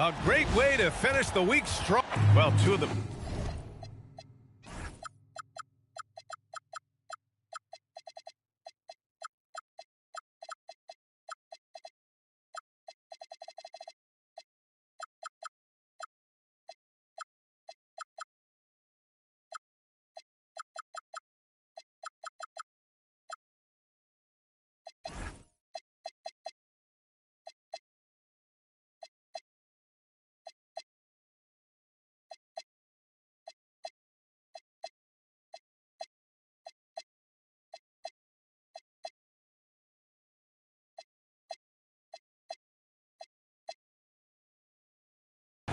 A great way to finish the week strong. Well, two of them.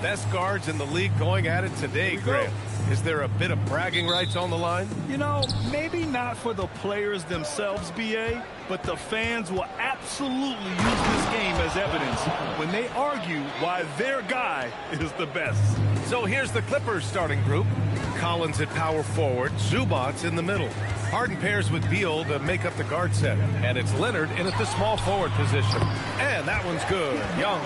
Best guards in the league going at it today, Grant. Is there a bit of bragging rights on the line? You know, maybe not for the players themselves, B.A., but the fans will absolutely use this game as evidence when they argue why their guy is the best. So here's the Clippers starting group. Collins at power forward, Zubac in the middle. Harden pairs with Beal to make up the guard set. And it's Leonard in at the small forward position. And that one's good. Young.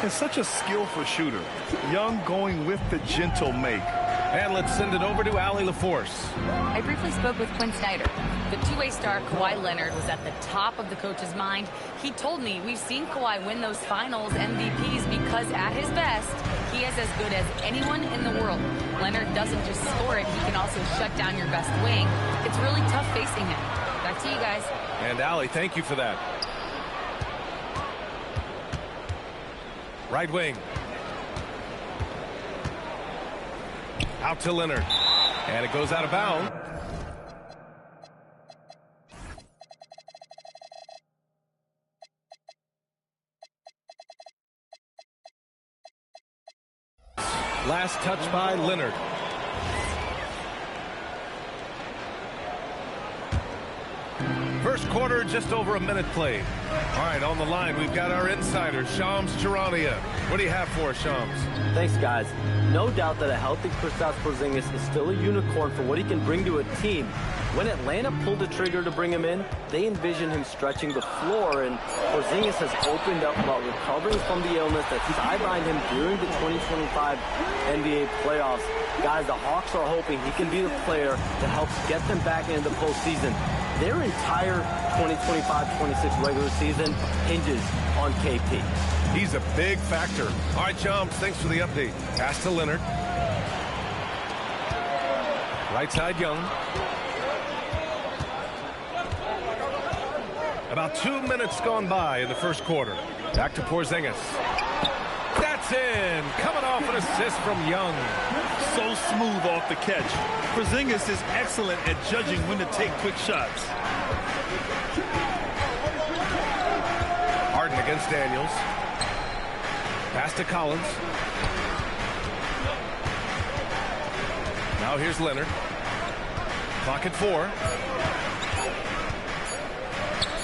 And such a skillful shooter. Young going with the gentle make. And let's send it over to Allie LaForce. I briefly spoke with Quinn Snyder. The two-way star Kawhi Leonard was at the top of the coach's mind. He told me we've seen Kawhi win those finals MVPs because at his best, he is as good as anyone in the world. Leonard doesn't just score it, he can also shut down your best wing. It's really tough facing him. Back to you guys. And Allie, thank you for that. Right wing. Out to Leonard. And it goes out of bounds. Last touch by Leonard. First quarter, just over a minute played. All right, on the line, we've got our insider, Shams Charania. What do you have for us, Shams? Thanks, guys. No doubt that a healthy Kristaps Porzingis is still a unicorn for what he can bring to a team. When Atlanta pulled the trigger to bring him in, they envisioned him stretching the floor, and Porzingis has opened up about recovering from the illness that sidelined him during the 2025 NBA playoffs. Guys, the Hawks are hoping he can be the player that helps get them back into the postseason. Their entire 2025-26 regular season hinges on KP. He's a big factor. All right, Shams, thanks for the update. Pass to Leonard. Right side, Young. About 2 minutes gone by in the first quarter. Back to Porzingis. That's in. Coming off an assist from Young. So smooth off the catch. Porzingis is excellent at judging when to take quick shots. Harden against Daniels. Pass to Collins. Now here's Leonard. Clock at 4.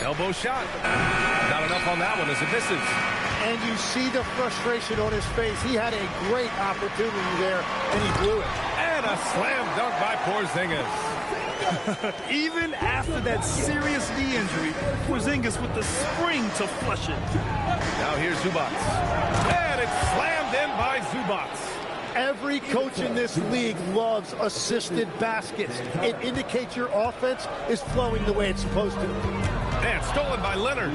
Elbow shot. Not enough on that one as it misses. And you see the frustration on his face. He had a great opportunity there, and he blew it. And a slam dunk by Porzingis. Even after that serious knee injury, Porzingis with the spring to flush it. Now here's Zubac. And it's slammed in by Zubac. Every coach in this league loves assisted baskets. It indicates your offense is flowing the way it's supposed to. And stolen by Leonard.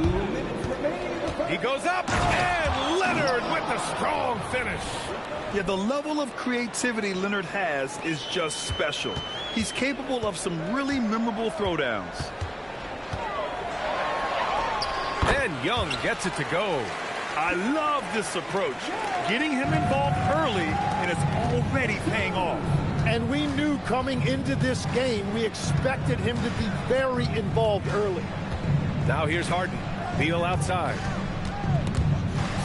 He goes up, and Leonard with the strong finish. Yeah, the level of creativity Leonard has is just special. He's capable of some really memorable throwdowns. And Young gets it to go. I love this approach. Getting him involved early, and it's already paying off. And we knew coming into this game, we expected him to be very involved early. Now here's Harden. Beal outside.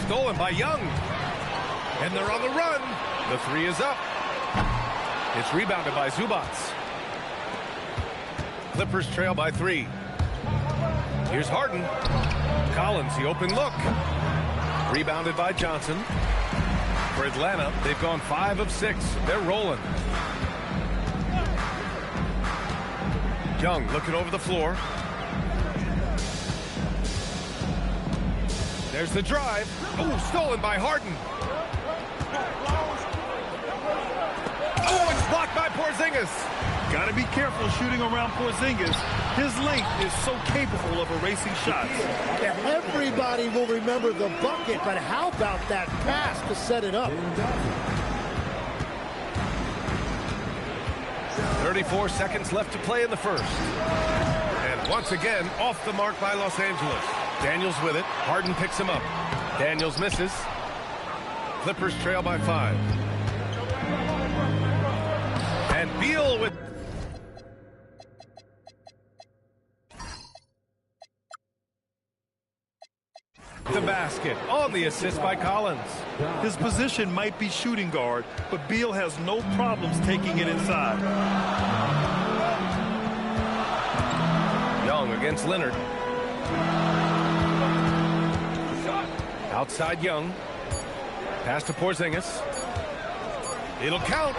Stolen by Young. And they're on the run. The three is up. It's rebounded by Zubac. Clippers trail by 3. Here's Harden. Collins, the open look. Rebounded by Johnson. For Atlanta, they've gone 5 of 6. They're rolling. Young looking over the floor. There's the drive. Oh, stolen by Harden. Porzingis. Got to be careful shooting around Porzingis. His length is so capable of erasing shots. Everybody will remember the bucket, but how about that pass to set it up? 34 seconds left to play in the first. And once again, off the mark by Los Angeles. Daniels with it. Harden picks him up. Daniels misses. Clippers trail by 5. And Beal with... the basket on the assist by Collins. His position might be shooting guard, but Beal has no problems taking it inside. Young against Leonard. Outside Young. Pass to Porzingis. It'll count.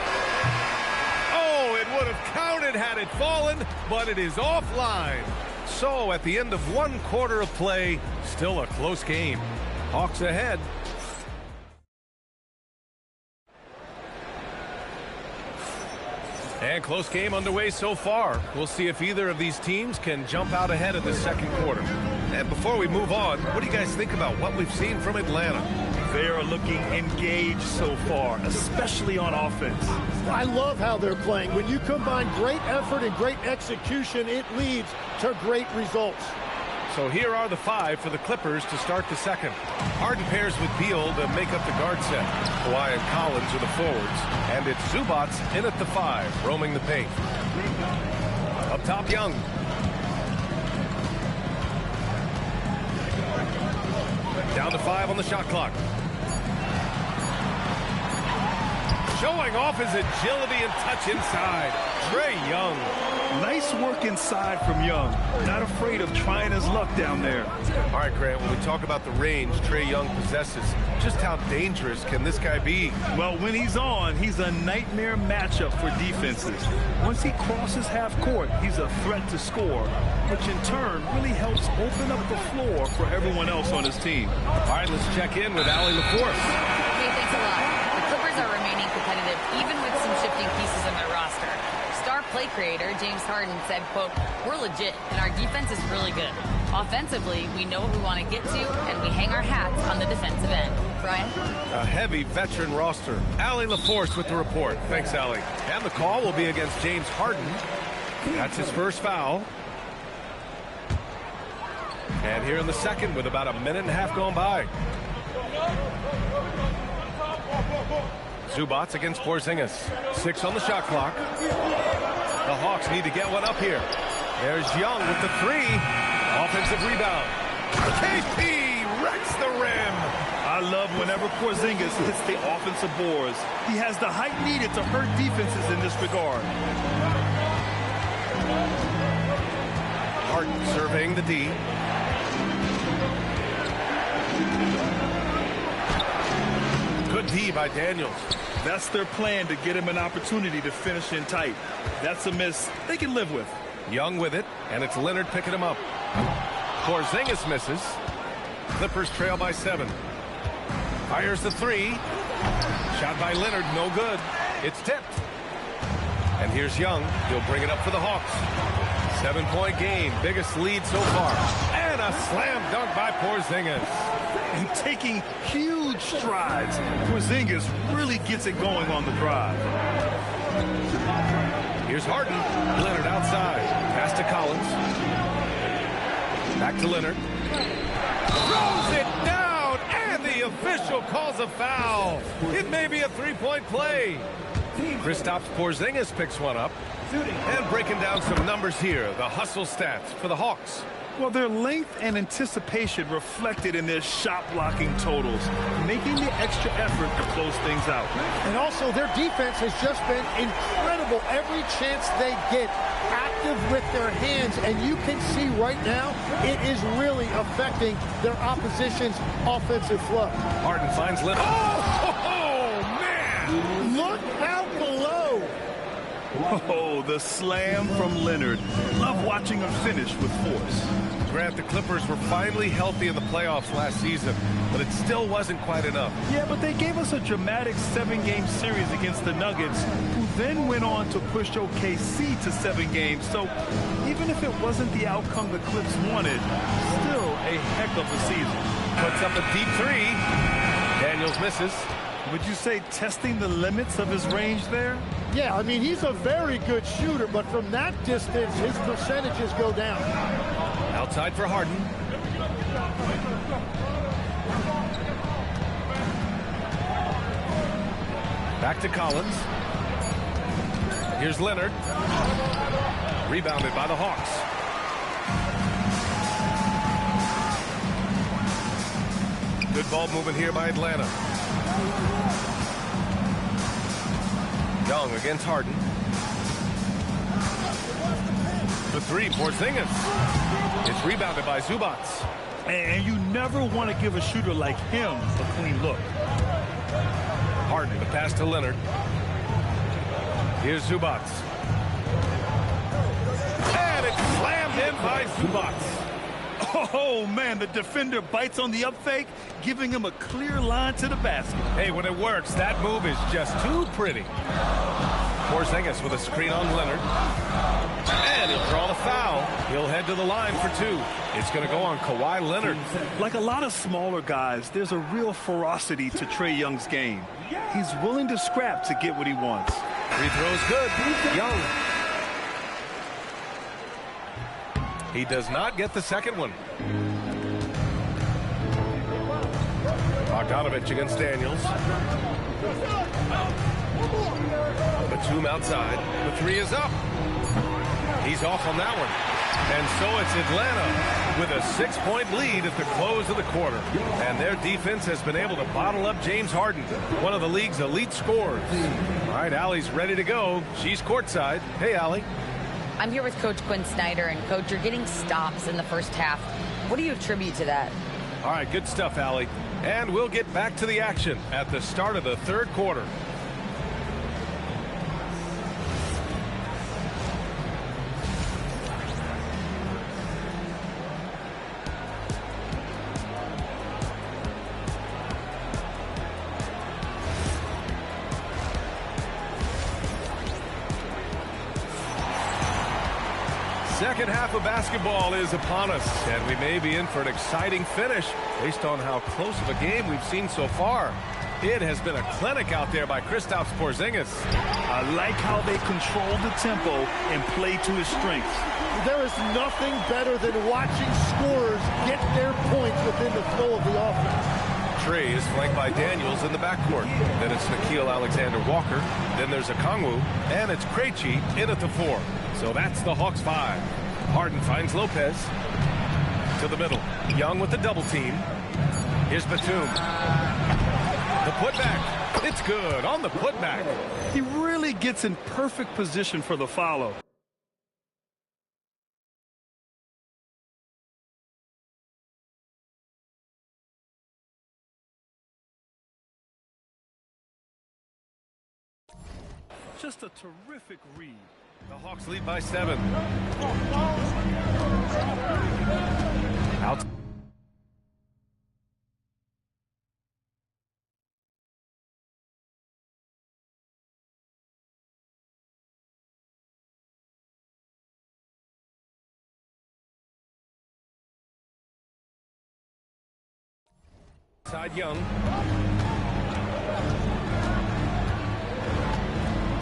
Oh, it would have counted had it fallen, but it is offline. So at the end of 1 quarter of play, still a close game. Hawks ahead. And close game underway so far. We'll see if either of these teams can jump out ahead of the second quarter. And before we move on, what do you guys think about what we've seen from Atlanta? They are looking engaged so far, especially on offense. I love how they're playing. When you combine great effort and great execution, it leads to great results. So here are the 5 for the Clippers to start the second. Harden pairs with Beal to make up the guard set. Kawhi and Collins are the forwards. And it's Zubats in at the 5, roaming the paint. Up top, Young. Down to 5 on the shot clock. Showing off his agility and touch inside. Trae Young. Nice work inside from Young. Not afraid of trying his luck down there. All right, Grant, when we talk about the range Trae Young possesses, just how dangerous can this guy be? Well, when he's on, he's a nightmare matchup for defenses. Once he crosses half court, he's a threat to score, which in turn really helps open up the floor for everyone else on his team. All right, let's check in with Allie LaForce. Hey, thanks a lot. The Clippers are remaining competitive, even with some shifting pieces in their roster. Star play creator James Harden said, quote, "We're legit, and our defense is really good. Offensively, we know what we want to get to, and we hang our hats on the defensive end." Brian? A heavy veteran roster. Allie LaForce with the report. Thanks, Allie. And the call will be against James Harden. That's his first foul. And here in the second with about a minute and a half gone by. Zubats against Porzingis. 6 on the shot clock. The Hawks need to get one up here. There's Young with the 3. Offensive rebound. KP wrecks the rim. I love whenever Porzingis hits the offensive boards. He has the height needed to hurt defenses in this regard. Harden surveying the D. Good D by Daniels. That's their plan, to get him an opportunity to finish in tight. That's a miss they can live with. Young with it, and it's Leonard picking him up. Porzingis misses. Clippers trail by 7. Fires the 3. Shot by Leonard, no good. It's tipped. And here's Young. He'll bring it up for the Hawks. 7-point game, biggest lead so far. And a slam dunk by Porzingis. And taking huge strides, Porzingis really gets it going on the drive. Here's Harden. Leonard outside. Pass to Collins. Back to Leonard. Throws it down, and the official calls a foul. It may be a 3-point play. Kristaps Porzingis picks one up. And breaking down some numbers here, the hustle stats for the Hawks. Well, their length and anticipation reflected in their shot blocking totals, making the extra effort to close things out. And also, their defense has just been incredible. Every chance they get, active with their hands. And you can see right now, it is really affecting their opposition's offensive flow. Harden finds Leonard. Oh, man! Look out below. Oh, the slam from Leonard. Love watching him finish with force. Grant, the Clippers were finally healthy in the playoffs last season, but it still wasn't quite enough. Yeah, but they gave us a dramatic 7-game series against the Nuggets, who then went on to push OKC to 7 games. So even if it wasn't the outcome the Clips wanted, still a heck of a season. Puts up a deep three. Daniels misses. Would you say testing the limits of his range there? Yeah, I mean, he's a very good shooter, but from that distance, his percentages go down. Outside for Harden. Back to Collins. Here's Leonard. Rebounded by the Hawks. Good ball movement here by Atlanta. Young against Harden. The three, Porzingis. It's rebounded by Zubac. And you never want to give a shooter like him a clean look. Harden, the pass to Leonard. Here's Zubac. And it's slammed in by Zubac. Oh, man, the defender bites on the up fake, giving him a clear line to the basket. Hey, when it works, that move is just too pretty. Porzingis with a screen on Leonard. And he'll draw the foul. He'll head to the line for 2. It's going to go on Kawhi Leonard. Like a lot of smaller guys, there's a real ferocity to Trae Young's game. He's willing to scrap to get what he wants. Free throw's good. Young. He does not get the second one. Bogdanovich against Daniels. Batum outside. The 3 is up. He's off on that one. And so it's Atlanta with a 6-point lead at the close of the quarter. And their defense has been able to bottle up James Harden, one of the league's elite scorers. All right, Allie's ready to go. She's courtside. Hey, Allie. I'm here with Coach Quinn Snyder, and Coach, you're getting stops in the first half. What do you attribute to that? All right, good stuff, Allie. And we'll get back to the action at the start of the third quarter. Second half of basketball is upon us, and we may be in for an exciting finish based on how close of a game we've seen so far. It has been a clinic out there by Kristaps Porzingis. I like how they control the tempo and play to his strengths. There is nothing better than watching scorers get their points within the flow of the offense. Trae is flanked by Daniels in the backcourt. Then it's Nickeil Alexander-Walker. Then there's Okongwu, and it's Krejci in at the 4. So that's the Hawks 5. Harden finds Lopez to the middle. Young with the double team. Here's Batum. The putback. It's good on the putback. He really gets in perfect position for the follow. Just a terrific read. The Hawks lead by 7. Out. Side Young.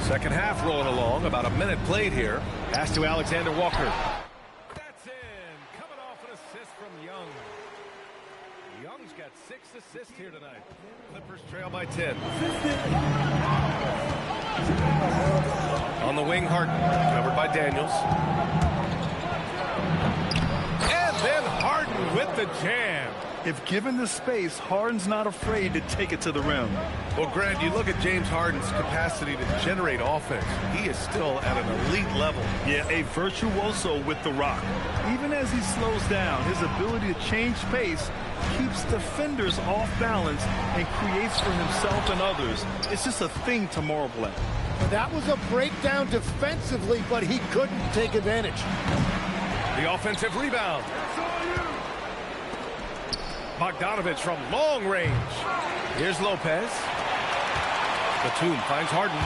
Second half rolling along. About a minute played here. Pass to Alexander-Walker. That's in. Coming off an assist from Young. Young's got 6 assists here tonight. Clippers trail by 10. On the wing, Harden. Covered by Daniels. And then Harden with the jam. If given the space, Harden's not afraid to take it to the rim. Well, Grant, you look at James Harden's capacity to generate offense. He is still at an elite level. Yeah, a virtuoso with the rock. Even as he slows down, his ability to change pace keeps defenders off balance and creates for himself and others. It's just a thing to marvel at. That was a breakdown defensively, but he couldn't take advantage. The offensive rebound. Bogdanovich from long range. Here's Lopez. Batum finds Harden.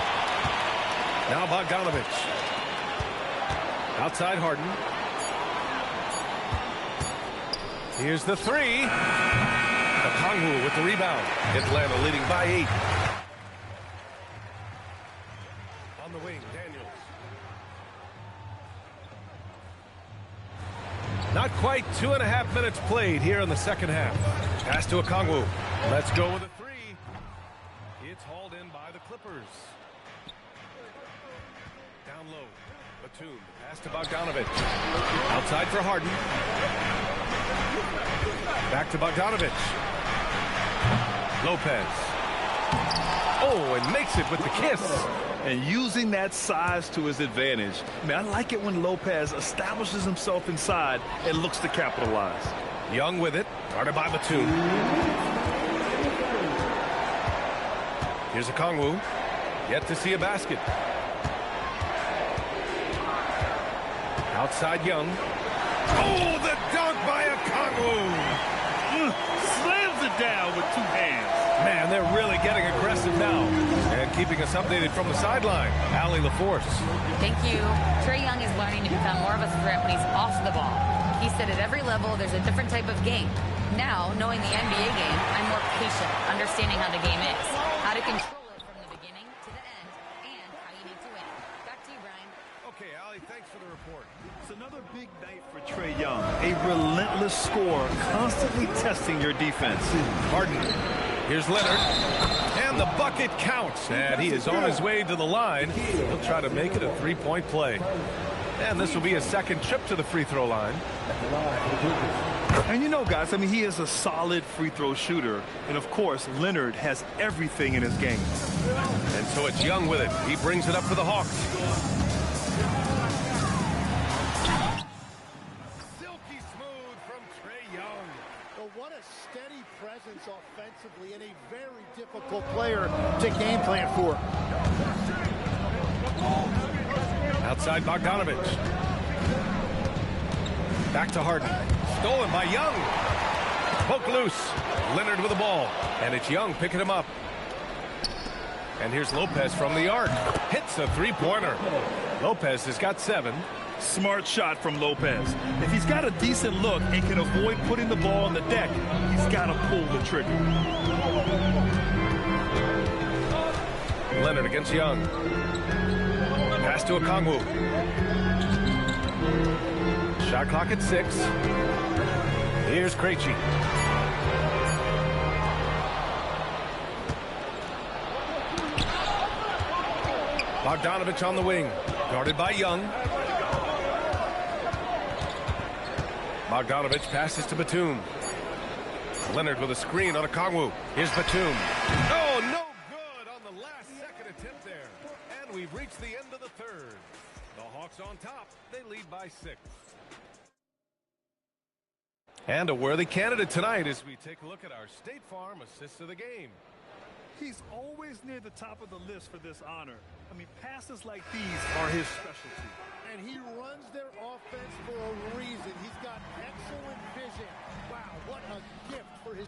Now Bogdanovich. Outside Harden. Here's the three. Okongwu with the rebound. Atlanta leading by 8. On the wing, Daniels. Not quite 2.5 minutes played here in the second half. Pass to Okongwu. Let's go with a three. It's hauled in by the Clippers. Down low. Batum. Pass to Bogdanovich. Outside for Harden. Back to Bogdanovich. Lopez. Oh, and makes it with the kiss. And using that size to his advantage. I mean, I like it when Lopez establishes himself inside and looks to capitalize. Young with it. Guarded by Batum. Here's Okongwu. Yet to see a basket. Outside Young. Oh, the dunk by Okongwu. Slams it down with 2 hands. Man, they're really getting aggressive now. And keeping us updated from the sideline, Allie LaForce. Thank you. Trae Young is learning to become more of a threat when he's off the ball. He said at every level there's a different type of game. Now, knowing the NBA game, I'm more patient, understanding how the game is, how to control it from the beginning to the end, and how you need to win. Back to you, Brian. Okay, Allie, thanks for the report. It's another big night for Trae Young. A relentless scorer, constantly testing your defense. Harden. Here's Leonard. And the bucket counts. And he is on his way to the line. He'll try to make it a 3-point play. And this will be his second trip to the free throw line. And you know, guys, I mean, he is a solid free throw shooter. And, of course, Leonard has everything in his game. And so it's Young with it. He brings it up for the Hawks. Silky smooth from Trae Young. Well, what a steady presence offensively and a very difficult player to game plan for. Outside Bogdanovich. Back to Harden. Stolen by Young. Poke loose. Leonard with the ball. And it's Young picking him up. And here's Lopez from the arc. Hits a three-pointer. Lopez has got 7. Smart shot from Lopez. If he's got a decent look and can avoid putting the ball on the deck, he's got to pull the trigger. Leonard against Young. Pass to Okongwu. Shot clock at 6. Here's Krejci. Bogdanovich on the wing. Guarded by Young. Bogdanovich passes to Batum. Leonard with a screen on Okongwu. Here's Batum. Oh, no good on the last second attempt there. And we've reached the end of the third. The Hawks on top. They lead by 6. And a worthy candidate tonight as we take a look at our State Farm assists of the game. He's always near the top of the list for this honor. I mean, passes like these are his specialty. And he runs their offense for a reason. He's got excellent vision. Wow, what a gift for his...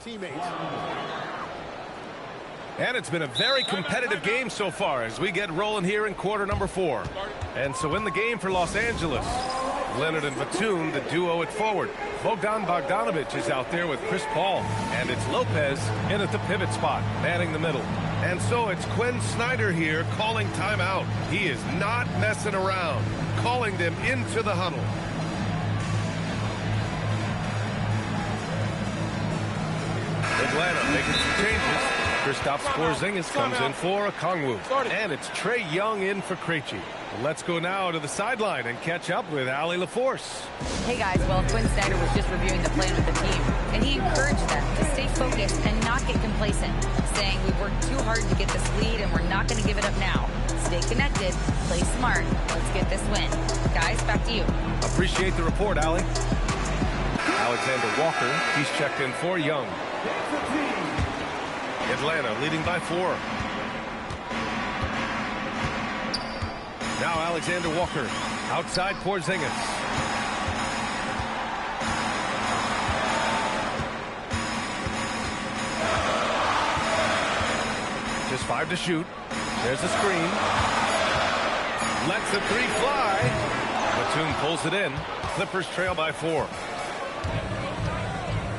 teammates. And it's been a very competitive game so far as we get rolling here in quarter number 4. And so in the game for Los Angeles, Leonard and Batum, the duo at forward. Bogdanovich is out there with Chris Paul. And it's Lopez in at the pivot spot, manning the middle. And so it's Quinn Snyder here calling timeout. He is not messing around, calling them into the huddle. Atlanta making some changes. Kristaps Porzingis comes in for Okongwu. And it's Trae Young in for Krejci. Let's go now to the sideline and catch up with Allie LaForce. Hey guys, well, Quinn Snyder was just reviewing the plan with the team, and he encouraged them to stay focused and not get complacent, saying we've worked too hard to get this lead and we're not going to give it up now. Stay connected, play smart, let's get this win. Guys, back to you. Appreciate the report, Allie. Alexander Walker, he's checked in for Young. Atlanta leading by 4. Now Alexander Walker outside Porzingis. Just 5 to shoot. There's a screen. Lets the 3 fly. Batum pulls it in. Clippers trail by 4.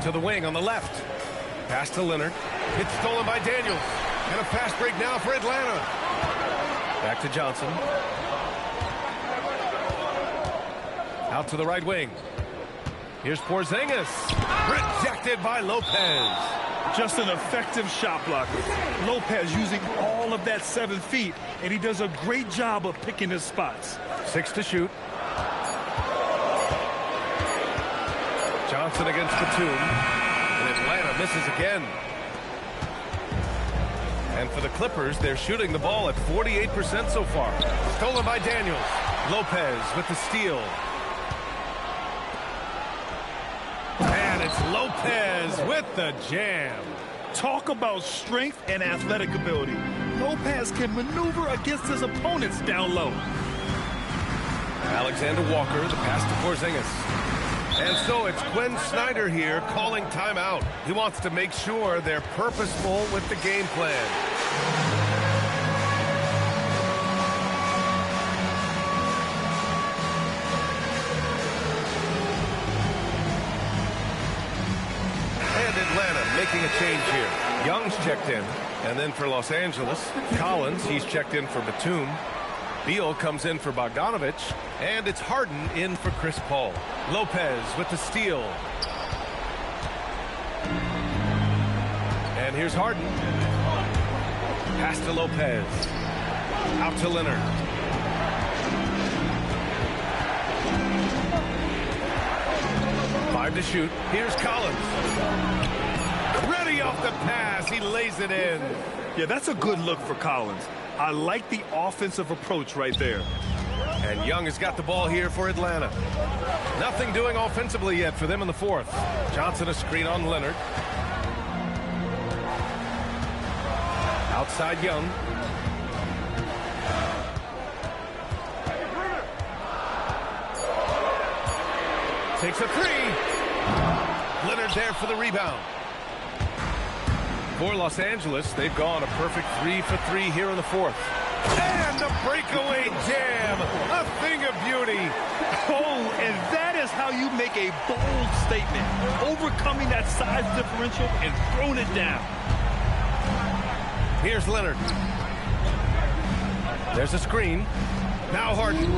To the wing on the left. Pass to Leonard. It's stolen by Daniels. And a fast break now for Atlanta. Back to Johnson. Out to the right wing. Here's Porzingis. Rejected by Lopez. Just an effective shot blocker. Lopez using all of that 7 feet, and he does a great job of picking his spots. 6 to shoot. Johnson against Batum. And Atlanta misses again. And for the Clippers, they're shooting the ball at 48% so far. Stolen by Daniels. Lopez with the steal. And it's Lopez with the jam. Talk about strength and athletic ability. Lopez can maneuver against his opponents down low. Alexander Walker, the pass to Porzingis. And so it's Quinn Snyder here calling timeout. He wants to make sure they're purposeful with the game plan. And Atlanta making a change here. Young's checked in. And then for Los Angeles, Collins, he's checked in for Batum. Beal comes in for Bogdanovich, and it's Harden in for Chris Paul. Lopez with the steal. And here's Harden. Pass to Lopez. Out to Leonard. Five to shoot. Here's Collins. Ready off the pass. He lays it in. Yeah, that's a good look for Collins. I like the offensive approach right there. And Young has got the ball here for Atlanta. Nothing doing offensively yet for them in the 4th. Johnson a screen on Leonard. Outside Young. Takes a 3. Leonard there for the rebound. For Los Angeles, they've gone a perfect 3 for 3 here in the 4th. And the breakaway jam, a thing of beauty. Oh, and that is how you make a bold statement. Overcoming that size differential and throwing it down. Here's Leonard. There's a screen. Now Harden.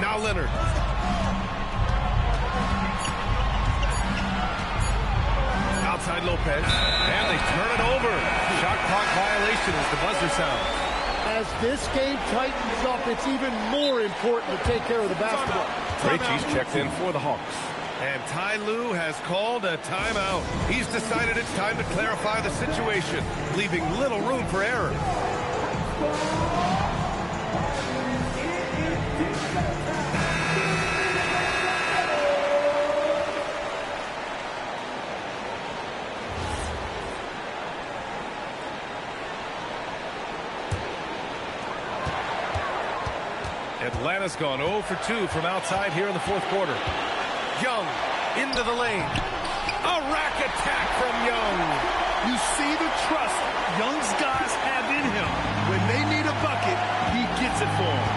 Now Leonard. Outside Lopez, and they turn it over. Shot clock violation as the buzzer sounds. As this game tightens up, it's even more important to take care of the basketball. Krejci's checked in for the Hawks. And Ty Lue has called a timeout. He's decided it's time to clarify the situation, leaving little room for error. Atlanta's gone 0 for 2 from outside here in the 4th quarter. Young Into the lane. A rack attack from Young. You see the trust Young's guys have in him. When they need a bucket, he gets it for them.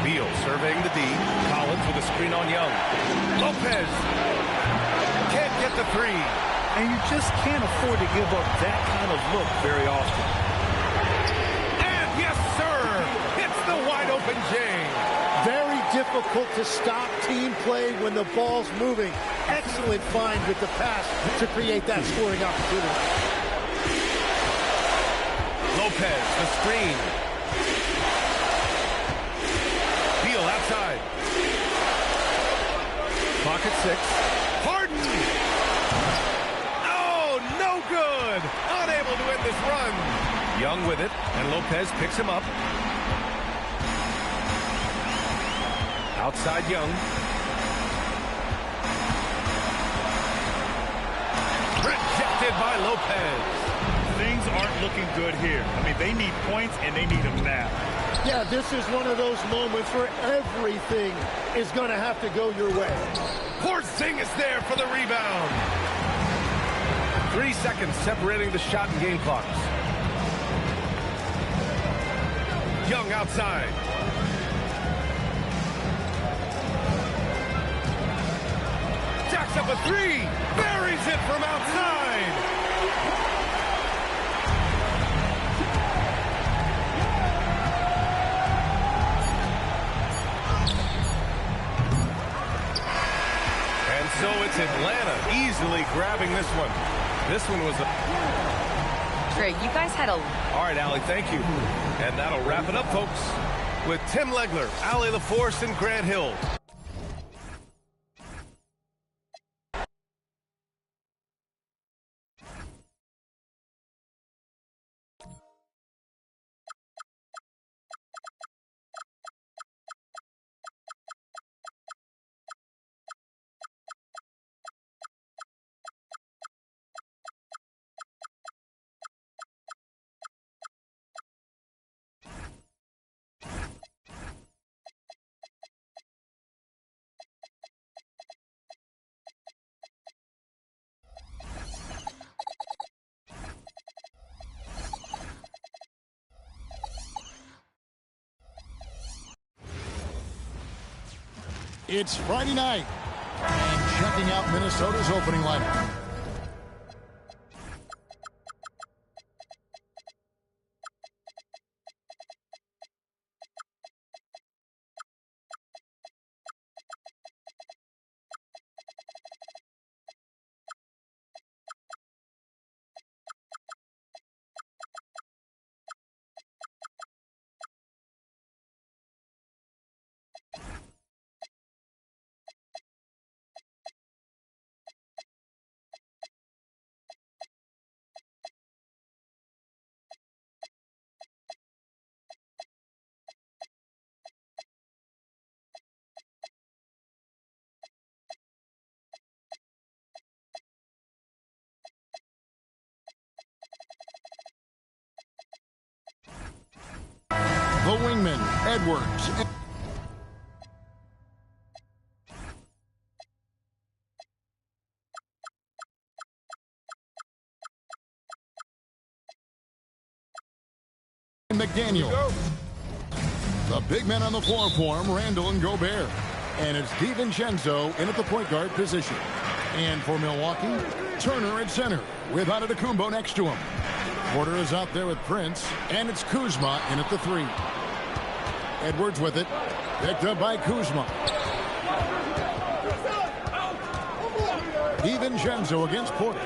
Beal surveying the D. Collins with a screen on Young. Lopez can't get the three. And you just can't afford to give up that kind of look very often. And yes, sir, hits the wide open J. Very difficult to stop team play when the ball's moving. Excellent find with the pass to create that scoring opportunity. Lopez, the screen. Beal outside. Pocket 6. Harden. Oh, no good. Unable to end this run. Young with it, and Lopez picks him up. Outside Young. Rejected by Lopez. Things aren't looking good here. I mean, they need points, and they need them now. Yeah, this is one of those moments where everything is going to have to go your way. Porzingis there for the rebound. 3 seconds separating the shot and game clocks. Young outside. Jacks up a three. Buries it from outside. And so it's Atlanta easily grabbing this one. This one was a... Trey, you guys had a... All right, Allie, thank you. And that'll wrap it up, folks, with Tim Legler, Allie LaForce, and Grant Hill. It's Friday night, and checking out Minnesota's opening lineup. The wingman, Edwards. And McDaniel. The big men on the floor for him, Randall and Gobert. And it's DiVincenzo in at the point guard position. And for Milwaukee, Turner at center with Antetokounmpo next to him. Porter is out there with Prince, and it's Kuzma in at the 3. Edwards with it, picked up by Kuzma. DiVincenzo against Porter.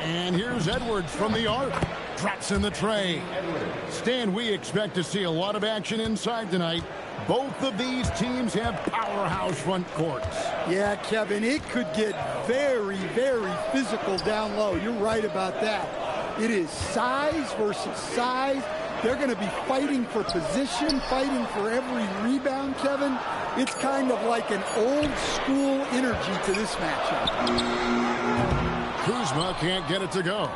And here's Edwards from the arc. Drops in the tray. Stan, we expect to see a lot of action inside tonight. Both of these teams have powerhouse front courts. Yeah, Kevin, it could get very, very physical down low. You're right about that. It is size versus size. They're going to be fighting for position, fighting for every rebound, Kevin. It's kind of like an old school energy to this matchup. Kuzma can't get it to go.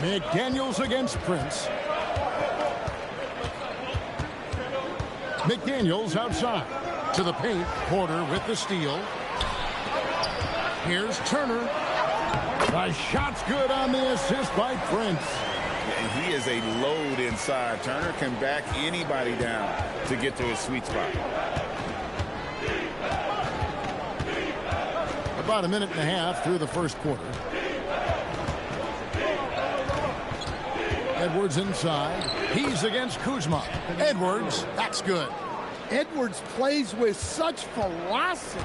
McDaniels against Prince. McDaniels outside. To the paint. Porter with the steal. Here's Turner. The shot's good on the assist by Prince. And he is a load inside. Turner can back anybody down to get to his sweet spot. About a minute and a half through the first quarter. Edwards inside. He's against Kuzma. Edwards, that's good. Edwards plays with such velocity.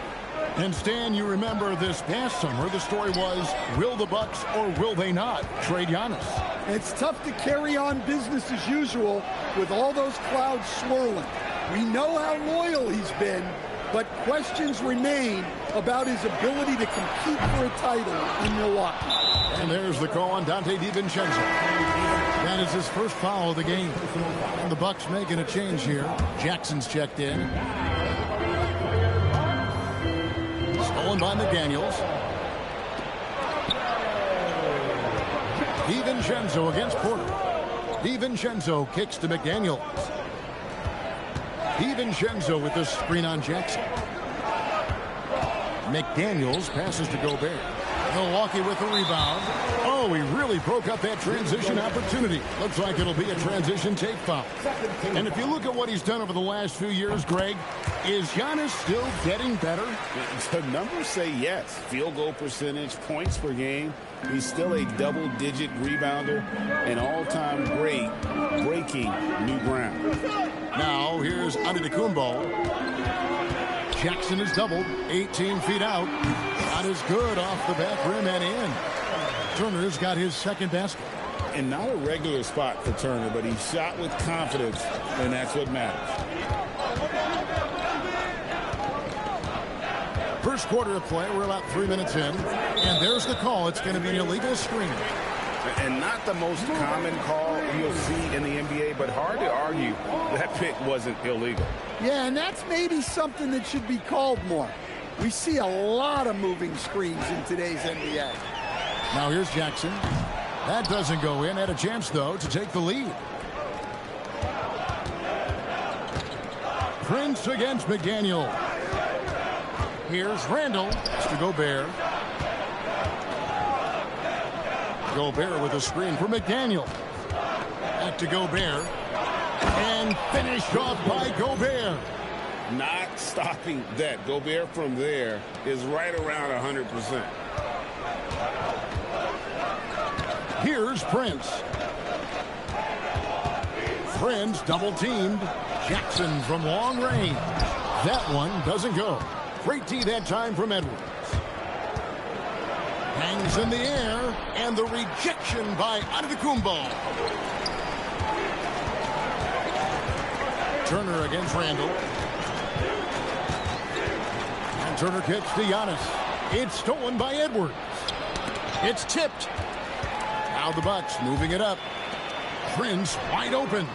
And Stan, you remember this past summer, the story was, will the Bucks or will they not trade Giannis? It's tough to carry on business as usual with all those clouds swirling. We know how loyal he's been, but questions remain about his ability to compete for a title in Milwaukee. And there's the call on Dante DiVincenzo. That is his first foul of the game. And the Bucks making a change here. Jackson's checked in. Stolen by McDaniels. DiVincenzo against Porter. DiVincenzo kicks to McDaniels. DiVincenzo with the screen on Jackson. McDaniels passes to Gobert. Milwaukee with the rebound. Oh, he really broke up that transition opportunity. Looks like it'll be a transition take foul. And if you look at what he's done over the last few years, Greg, is Giannis still getting better? The numbers say yes. Field goal percentage, points per game. He's still a double-digit rebounder, an all-time great, breaking new ground. Now here's Antetokounmpo. Jackson is doubled, 18 feet out. Not as good off the back rim and in. Turner's got his second basket. And not a regular spot for Turner, but he shot with confidence, and that's what matters. First quarter of play, we're about 3 minutes in. And there's the call. It's going to be an illegal screen. And not the most common call you'll see in the NBA, but hard to argue that pick wasn't illegal. Yeah, and that's maybe something that should be called more. We see a lot of moving screens in today's NBA. Now here's Jackson. That doesn't go in. Had a chance, though, to take the lead. Prince against McDaniel. Here's Randall. It's to Gobert. Gobert with a screen for McDaniel. Back to Gobert. And finished off by Gobert. Not stopping that. Gobert from there is right around 100%. Here's Prince. Prince double teamed. Jackson from long range. That one doesn't go. Great D that time from Edwards. Hangs in the air, and the rejection by Antetokounmpo. Turner against Randall. And Turner kicks to Giannis. It's stolen by Edwards. It's tipped. Now the Bucks moving it up. Prince wide open.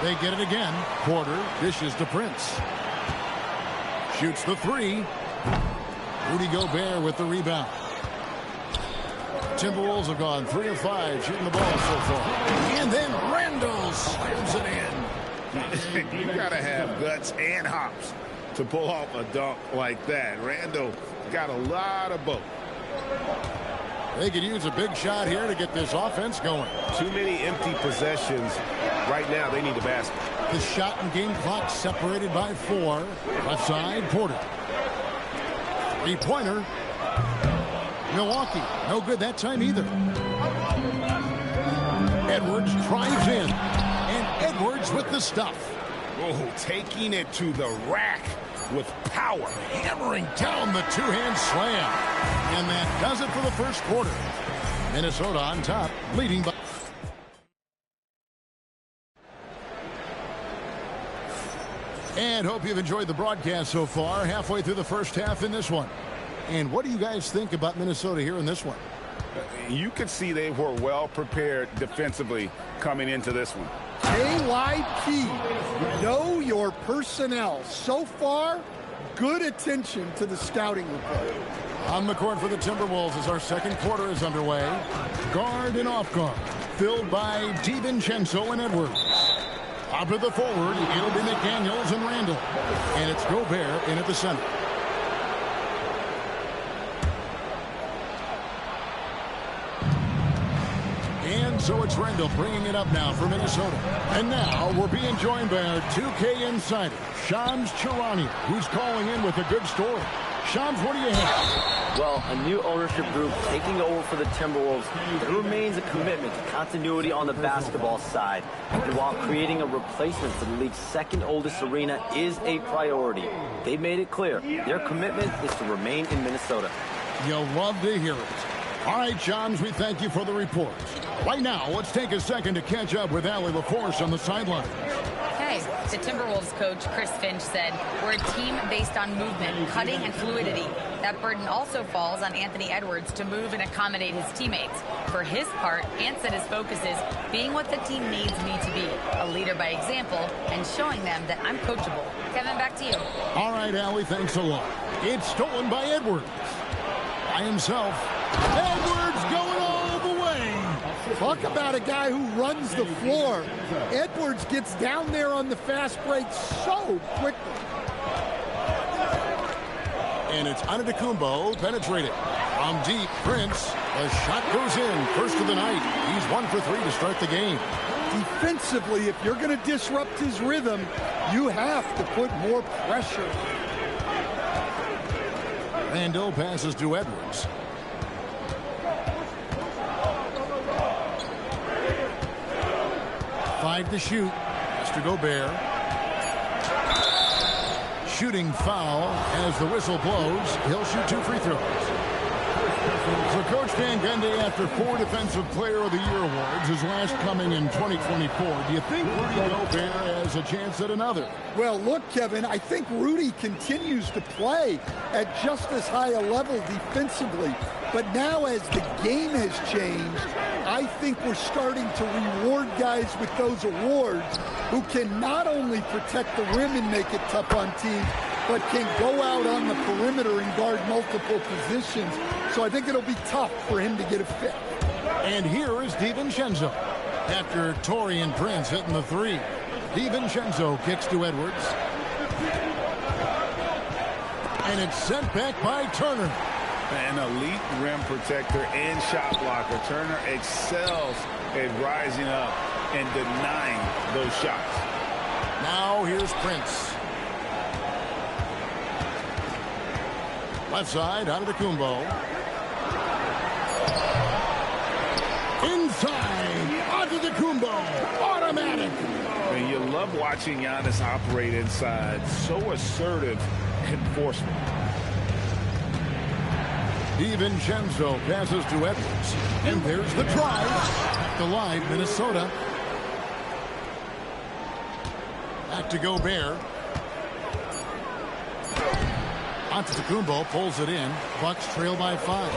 They get it again. Porter dishes to Prince. Shoots the three. Rudy Gobert with the rebound. Timberwolves have gone 3 of 5 shooting the ball so far. And then Randall slams it in. You got to have guts and hops to pull off a dunk like that. Randall got a lot of both. They could use a big shot here to get this offense going. Too many empty possessions. Right now, they need a basket. The shot and game clock separated by 4. Left side, Porter. Three-pointer. Milwaukee, no good that time either. Edwards drives in. And Edwards with the stuff. Oh, taking it to the rack with power. Hammering down the two-hand slam. And that does it for the first quarter. Minnesota on top, leading by... And hope you've enjoyed the broadcast so far. Halfway through the first half in this one. And what do you guys think about Minnesota here in this one? You could see they were well prepared defensively coming into this one. KYP, know your personnel. So far, good attention to the scouting report. On the court for the Timberwolves as our second quarter is underway. Guard and off guard, filled by DiVincenzo and Edwards. Up at the forward, it'll be McDaniels and Randall. And it's Gobert in at the center. And so it's Randall bringing it up now for Minnesota. And now we're being joined by our 2K insider, Shams Charania, who's calling in with a good story. Shams, what do you have? Well, a new ownership group taking over for the Timberwolves. There remains a commitment to continuity on the basketball side. And while creating a replacement for the league's second oldest arena is a priority, they've made it clear their commitment is to remain in Minnesota. You'll love to hear it. All right, Shams, we thank you for the report. Right now, let's take a second to catch up with Allie LaForce on the sideline. Hey, the Timberwolves coach, Chris Finch, said, we're a team based on movement, cutting, and fluidity. That burden also falls on Anthony Edwards to move and accommodate his teammates. For his part, Ant said his focus is being what the team needs me to be, a leader by example, and showing them that I'm coachable. Kevin, back to you. All right, Allie, thanks a lot. It's stolen by Edwards. By himself. Edwards going all the way. Talk about a guy who runs the floor. Edwards gets down there on the fast break so quickly. And it's Antetokounmpo penetrating. From deep, Prince. The shot goes in. First of the night. He's 1 for 3 to start the game. Defensively, if you're going to disrupt his rhythm, you have to put more pressure. Randall passes to Edwards. Five to shoot. Mr. Gobert. Shooting foul as the whistle blows. He'll shoot 2 free throws. So Coach Van Gundy, after 4 Defensive Player of the Year awards, his last coming in 2024, do you think Rudy Gobert has a chance at another? Well, look, Kevin, I think Rudy continues to play at just as high a level defensively. But now as the game has changed, I think we're starting to reward guys with those awards who can not only protect the rim and make it tough on teams, but can go out on the perimeter and guard multiple positions. So I think it'll be tough for him to get a fit. And here is DiVincenzo. After Torrey and Prince hitting the 3, DiVincenzo kicks to Edwards. And it's sent back by Turner. An elite rim protector and shot blocker. Turner excels at rising up and denying those shots. Now here's Prince. Left side, Antetokounmpo. Inside, Antetokounmpo. Automatic. And you love watching Giannis operate inside. So assertive enforcement. DiVincenzo passes to Edwards. And there's the drive. Back to live, Minnesota. Back to Gobert. Antetokounmpo pulls it in. Bucks trail by 5.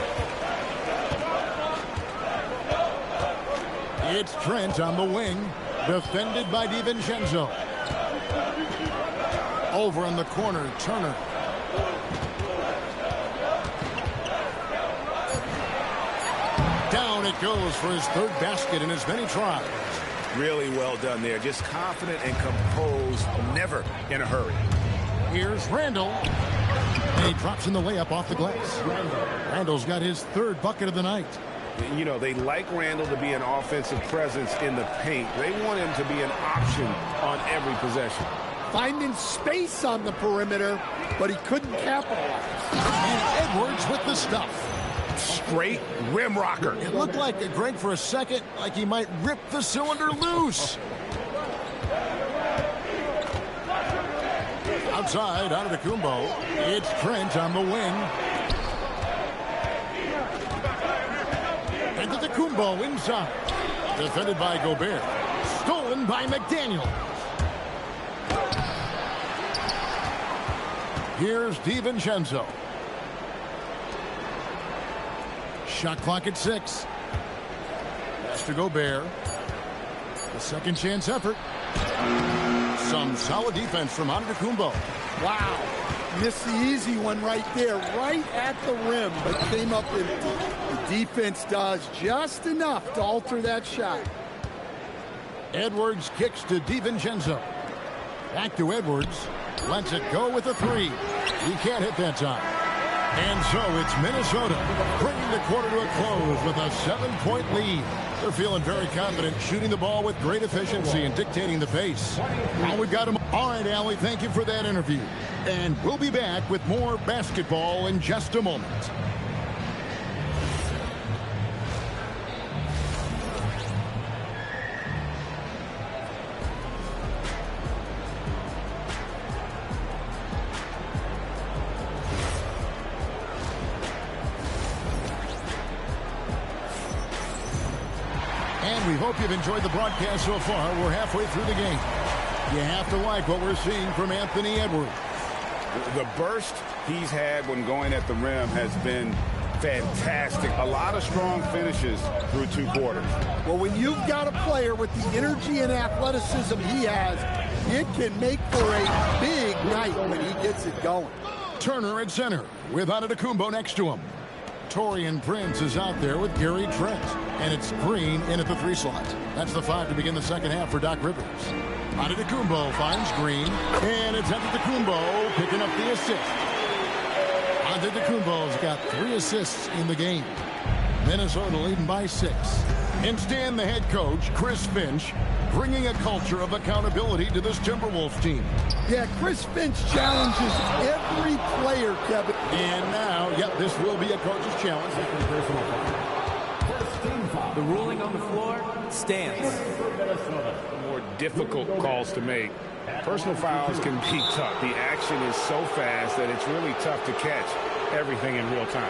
It's Trent on the wing. Defended by DiVincenzo. Over in the corner, Turner. Down it goes for his 3rd basket in as many tries. Really well done there. Just confident and composed. Never in a hurry. Here's Randall. And he drops in the layup off the glass. Randall's got his 3rd bucket of the night. You know, they like Randall to be an offensive presence in the paint. They want him to be an option on every possession. Finding space on the perimeter, but he couldn't capitalize. And Edwards with the stuff. Straight rim rocker. It looked like, Greg, for a second, like he might rip the cylinder loose. Outside, Antetokounmpo. It's Trent on the wing. Antetokounmpo inside. Defended by Gobert. Stolen by McDaniels. Here's DiVincenzo. Shot clock at 6. That's to Gobert. The second chance effort. Some solid defense from Antetokounmpo. Wow. Missed the easy one right there, right at the rim, but came up empty. The defense does just enough to alter that shot. Edwards kicks to DiVincenzo. Back to Edwards. Lets it go with a three. He can't hit that time. And so it's Minnesota bringing the quarter to a close with a 7-point lead. They're feeling very confident, shooting the ball with great efficiency and dictating the pace. Now we've got them. All right, Allie, thank you for that interview. And we'll be back with more basketball in just a moment. We hope you've enjoyed the broadcast so far. We're halfway through the game. You have to like what we're seeing from Anthony Edwards. The burst he's had when going at the rim has been fantastic. A lot of strong finishes through 2 quarters. Well, when you've got a player with the energy and athleticism he has, it can make for a big night when he gets it going. Turner at center with Antetokounmpo next to him. Taurean Prince is out there with Gary Trent. And it's Green in at the 3 slot. That's the 5 to begin the second half for Doc Rivers. Antetokounmpo finds Green. And it's Antetokounmpo picking up the assist. Antetokounmpo's got 3 assists in the game. Minnesota leading by 6. Instead, the head coach, Chris Finch, bringing a culture of accountability to this Timberwolves team. Yeah, Chris Finch challenges every player, Kevin. And now, yep, this will be a coach's challenge. The ruling on the floor stands. More difficult calls to make. Personal fouls can be tough. The action is so fast that it's really tough to catch everything in real time.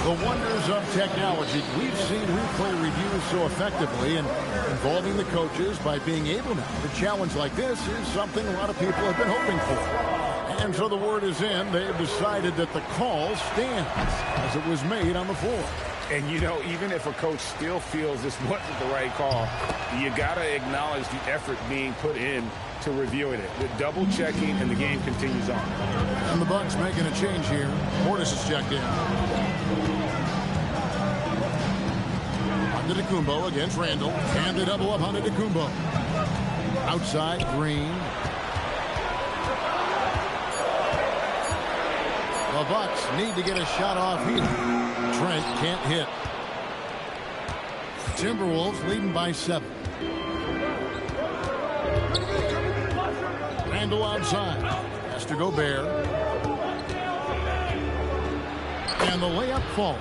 The wonders of technology. We've seen replay reviews so effectively, and involving the coaches by being able now to challenge like this is something a lot of people have been hoping for. And so the word is in. They've decided that the call stands as it was made on the floor. And, you know, even if a coach still feels this wasn't the right call, you got to acknowledge the effort being put in to reviewing it. The double checking, and the game continues on. And the Bucks making a change here. Portis is checked in. Antetokounmpo against Randall. And the double up Antetokounmpo. Outside, Green. The Bucks need to get a shot off here. Trent can't hit. Timberwolves leading by 7. Randall outside. Has to Gobert. And the layup falls.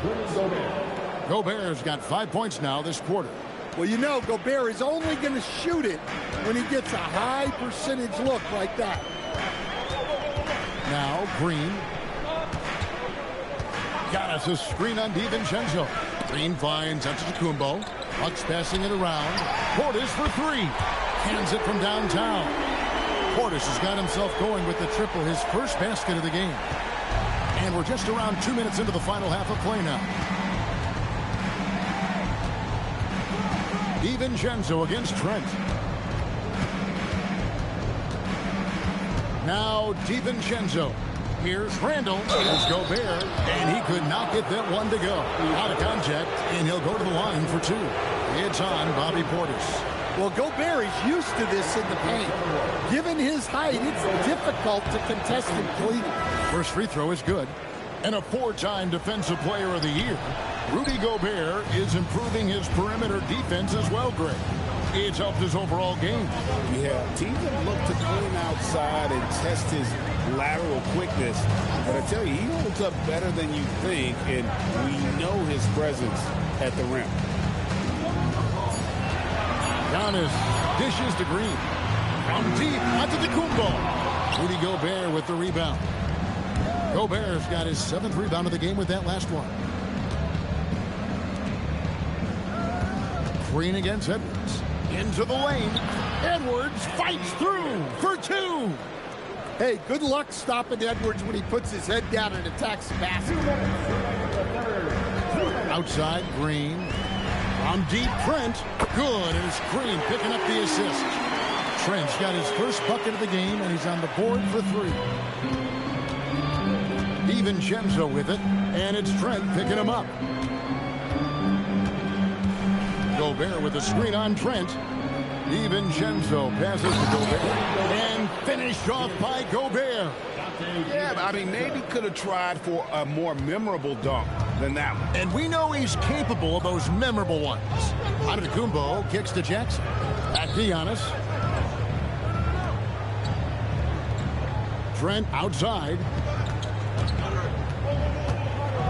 Gobert's got 5 points now this quarter. Well, you know, Gobert is only going to shoot it when he gets a high percentage look like that. Now Green. Got us a screen on DiVincenzo. Green finds Antetokounmpo. Bucks passing it around. Portis for 3. Hands it from downtown. Portis has got himself going with the triple, his first basket of the game. And we're just around 2 minutes into the final half of play now. DiVincenzo against Trent. Now DiVincenzo. Here's Randall. Here's Gobert. And he could not get that one to go. Out of contact, and he'll go to the line for 2. It's on Bobby Portis. Well, Gobert is used to this in the paint. Given his height, it's difficult to contest him clean. First free throw is good. And a 4-time Defensive Player of the Year. Rudy Gobert is improving his perimeter defense as well, Greg. It's helped his overall game. Yeah, teams have looked to clean outside and test his lateral quickness. But I tell you, he holds up better than you think, and we know his presence at the rim. Giannis dishes to Green. From deep, Antetokounmpo. Rudy Gobert with the rebound. Gobert's got his 7th rebound of the game with that last one. Green against Edwards. Into the lane. Edwards fights through for 2. Hey, good luck stopping Edwards when he puts his head down and attacks the basket. Outside, Green. On deep, Trent. Good, and it's Green picking up the assist. Trent's got his first bucket of the game, and he's on the board for 3. DiVincenzo with it, and it's Trent picking him up. Gobert with a screen on Trent. DiVincenzo passes to Gobert and finished off by Gobert. Yeah, I mean, maybe could have tried for a more memorable dunk than that one. And we know he's capable of those memorable ones. Antetokounmpo kicks to Jackson. At Giannis. Trent outside.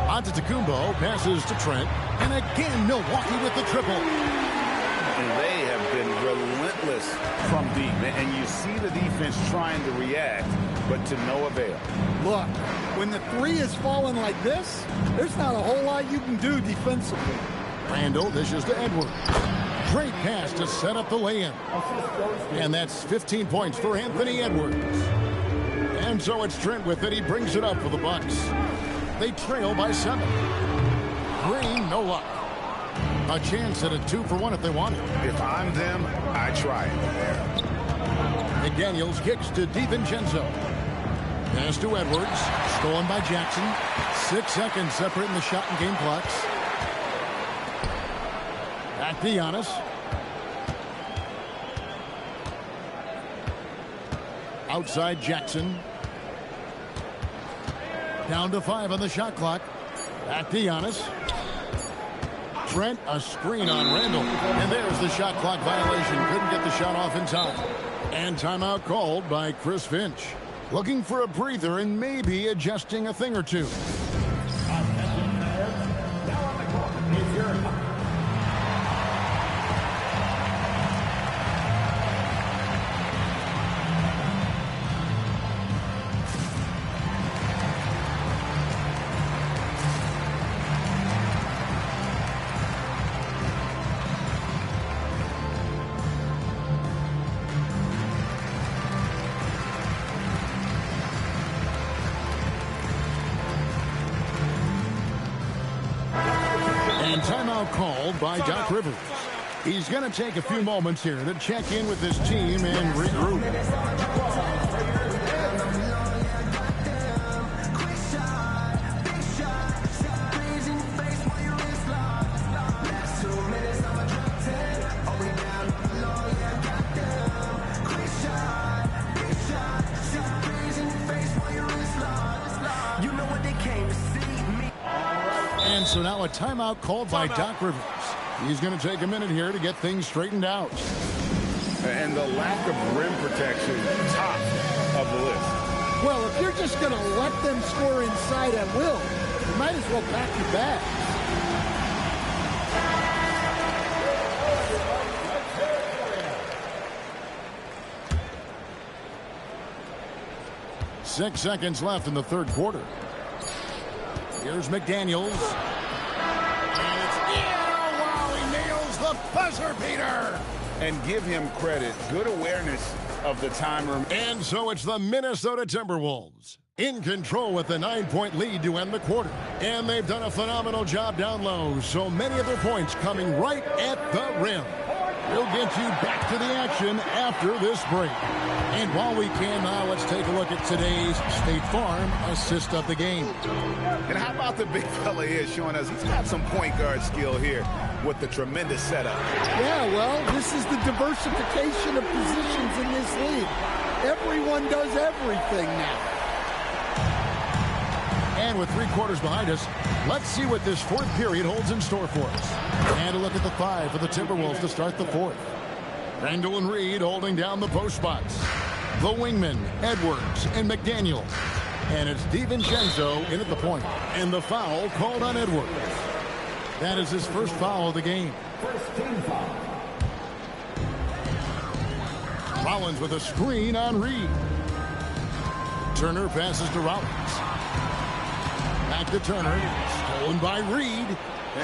Antetokounmpo passes to Trent. And again, Milwaukee with the triple. And they have been relentless from deep. And you see the defense trying to react, but to no avail. Look, when the three is falling like this, there's not a whole lot you can do defensively. Randall dishes to Edwards. Great pass to set up the lay-in. And that's 15 points for Anthony Edwards. And so it's Trent with it. He brings it up for the Bucks. They trail by 7. Green, no luck. A chance at a 2-for-1 if they want it. If I'm them, I try it. McDaniels kicks to DiVincenzo. Pass to Edwards. Stolen by Jackson. 6 seconds separating the shot and game clocks. At Giannis. Outside Jackson. Down to 5 on the shot clock. At Giannis. Trent, a screen on Randall. And there's the shot clock violation. Couldn't get the shot off in time. And timeout called by Chris Finch. Looking for a breather and maybe adjusting a thing or two. And timeout called by Doc Rivers. He's going to take a few moments here to check in with his team and regroup. And so now a timeout called by Doc Rivers. He's going to take a minute here to get things straightened out. And the lack of rim protection, top of the list. Well, if you're just going to let them score inside at will, you might as well pack your bags. Six seconds left in the third quarter. Here's McDaniels. And it's in. Oh, wow, he nails the buzzer beater. And give him credit. Good awareness of the timer. And so it's the Minnesota Timberwolves in control with a 9-point lead to end the quarter. And they've done a phenomenal job down low. So many of their points coming right at the rim. We'll get you back to the action after this break. And while we can now, let's take a look at today's State Farm assist of the game. And how about the big fella here showing us he's got some point guard skill here with the tremendous setup. Yeah, well, this is the diversification of positions in this league. Everyone does everything now. And with 3 quarters behind us, let's see what this fourth period holds in store for us. And a look at the 5 for the Timberwolves to start the fourth. Randall and Reed holding down the post spots. The wingmen, Edwards and McDaniel. And it's DiVincenzo in at the point. And the foul called on Edwards. That is his first foul of the game. First team foul. Rollins with a screen on Reed. Turner passes to Rollins. Back to Turner. Stolen by Reed.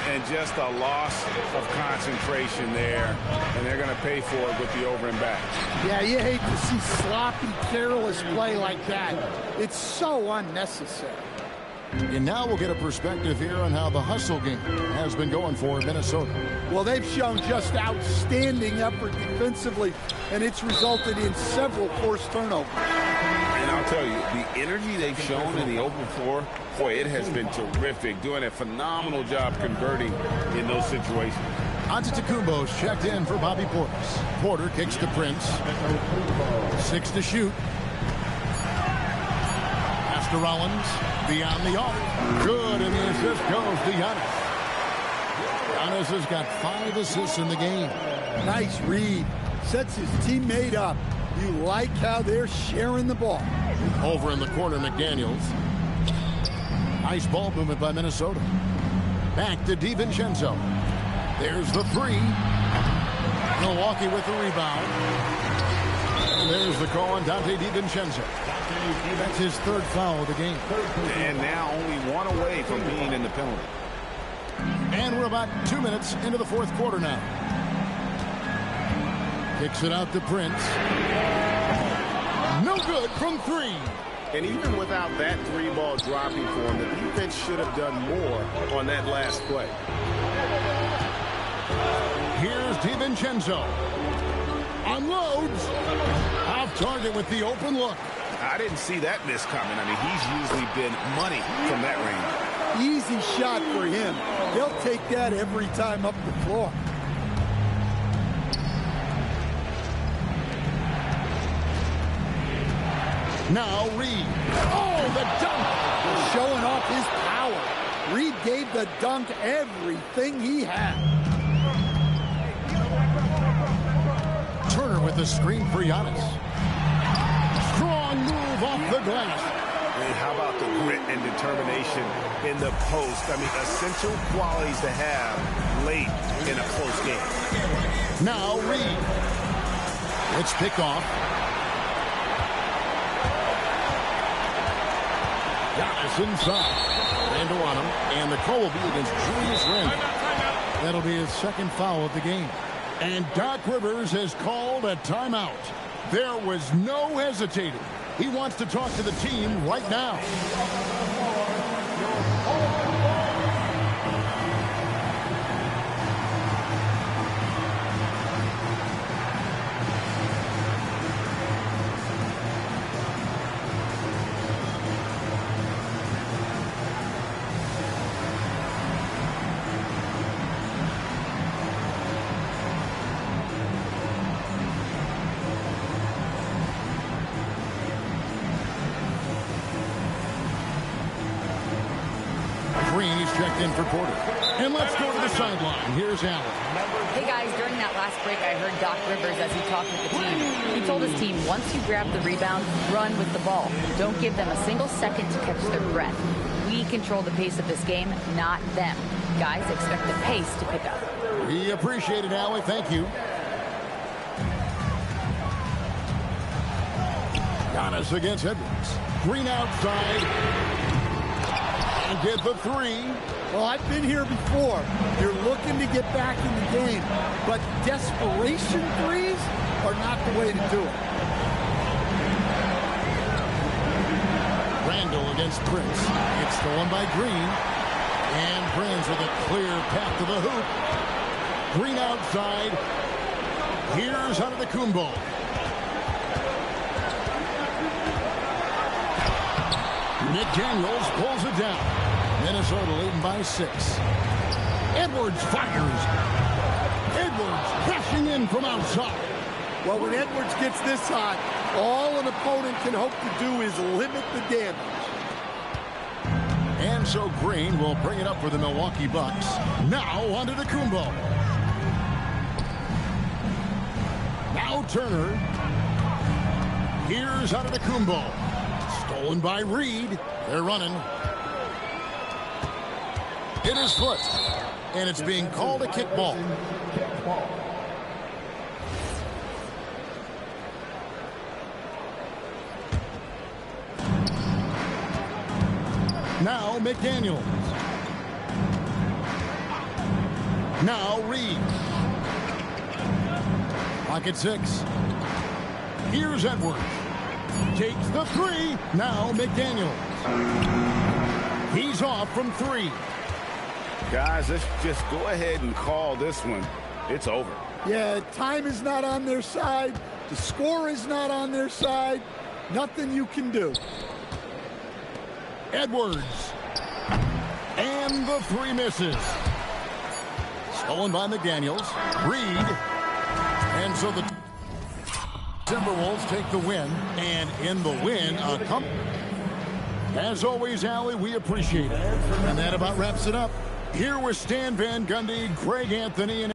And just a loss of concentration there. And they're going to pay for it with the over and back. Yeah, you hate to see sloppy, careless play like that. It's so unnecessary. And now we'll get a perspective here on how the hustle game has been going for Minnesota. Well, they've shown just outstanding effort defensively, and it's resulted in several forced turnovers. And I'll tell you, the energy they've shown in the open floor, boy, it has been terrific, doing a phenomenal job converting in those situations. Antetokounmpo's checked in for Bobby Portis. Porter kicks to Prince. 6 to shoot. Pass to Rollins. Beyond the arc. Good, and the assist goes to Giannis. Giannis has got 5 assists in the game. Nice read. Sets his teammate up. You like how they're sharing the ball. Over in the corner, McDaniels. Nice ball movement by Minnesota. Back to DiVincenzo. There's the 3. Milwaukee with the rebound. And there's the call on Dante DiVincenzo. That's his 3rd foul of the game. And now only 1 away from being in the penalty. And we're about 2 minutes into the 4th quarter now. Kicks it out to Prince. No good from 3. And even without that 3-ball dropping for him, the defense should have done more on that last play. Here's DiVincenzo. Unloads. Off target with the open look. I didn't see that miss coming. I mean, he's usually been money from that range. Easy shot for him. He'll take that every time up the floor. Now Reed. Oh, the dunk. Showing off his power. Reed gave the dunk everything he had. Turner with the screen for Giannis. Strong move off the glass. And how about the grit and determination in the post? I mean, essential qualities to have late in a close game. Now Reed. It's picked off. Giannis inside. Randall on him. And the call will be against Julius Randle. That'll be his 2nd foul of the game. And Doc Rivers has called a timeout. There was no hesitating. He wants to talk to the team right now. Checked in for Porter. And let's go to the sideline. Here's Allen. Hey, guys, during that last break, I heard Doc Rivers as he talked with the team. He told his team, once you grab the rebound, run with the ball. Don't give them a single second to catch their breath. We control the pace of this game, not them. Guys, expect the pace to pick up. We appreciate it, Allie. Thank you. Giannis against Edwards. Green outside. Get the 3. Well, I've been here before. You're looking to get back in the game, but desperation threes are not the way to do it. Randall against Prince. It's stolen by Green. And Prince with a clear path to the hoop. Green outside. Here's Antetokounmpo. McDaniels pulls it down. Minnesota leading by 6. Edwards fires. Edwards crashing in from outside. Well, when Edwards gets this hot, all an opponent can hope to do is limit the damage. And so Green will bring it up for the Milwaukee Bucks. Now onto Antetokounmpo. Now Turner. Here's Antetokounmpo. Stolen by Reed. They're running. It is foot. And it's being called a kickball. Now McDaniels. Now Reed. Pocket 6. Here's Edwards. Takes the 3. Now McDaniels. He's off from 3. Guys, let's just go ahead and call this one. It's over. Yeah, time is not on their side. The score is not on their side. Nothing you can do. Edwards. And the 3 misses. Stolen by McDaniels. Reed. And so the Timberwolves take the win. And in the win, as always, Allie, we appreciate it. And that about wraps it up. Here with Stan Van Gundy, Greg Anthony, and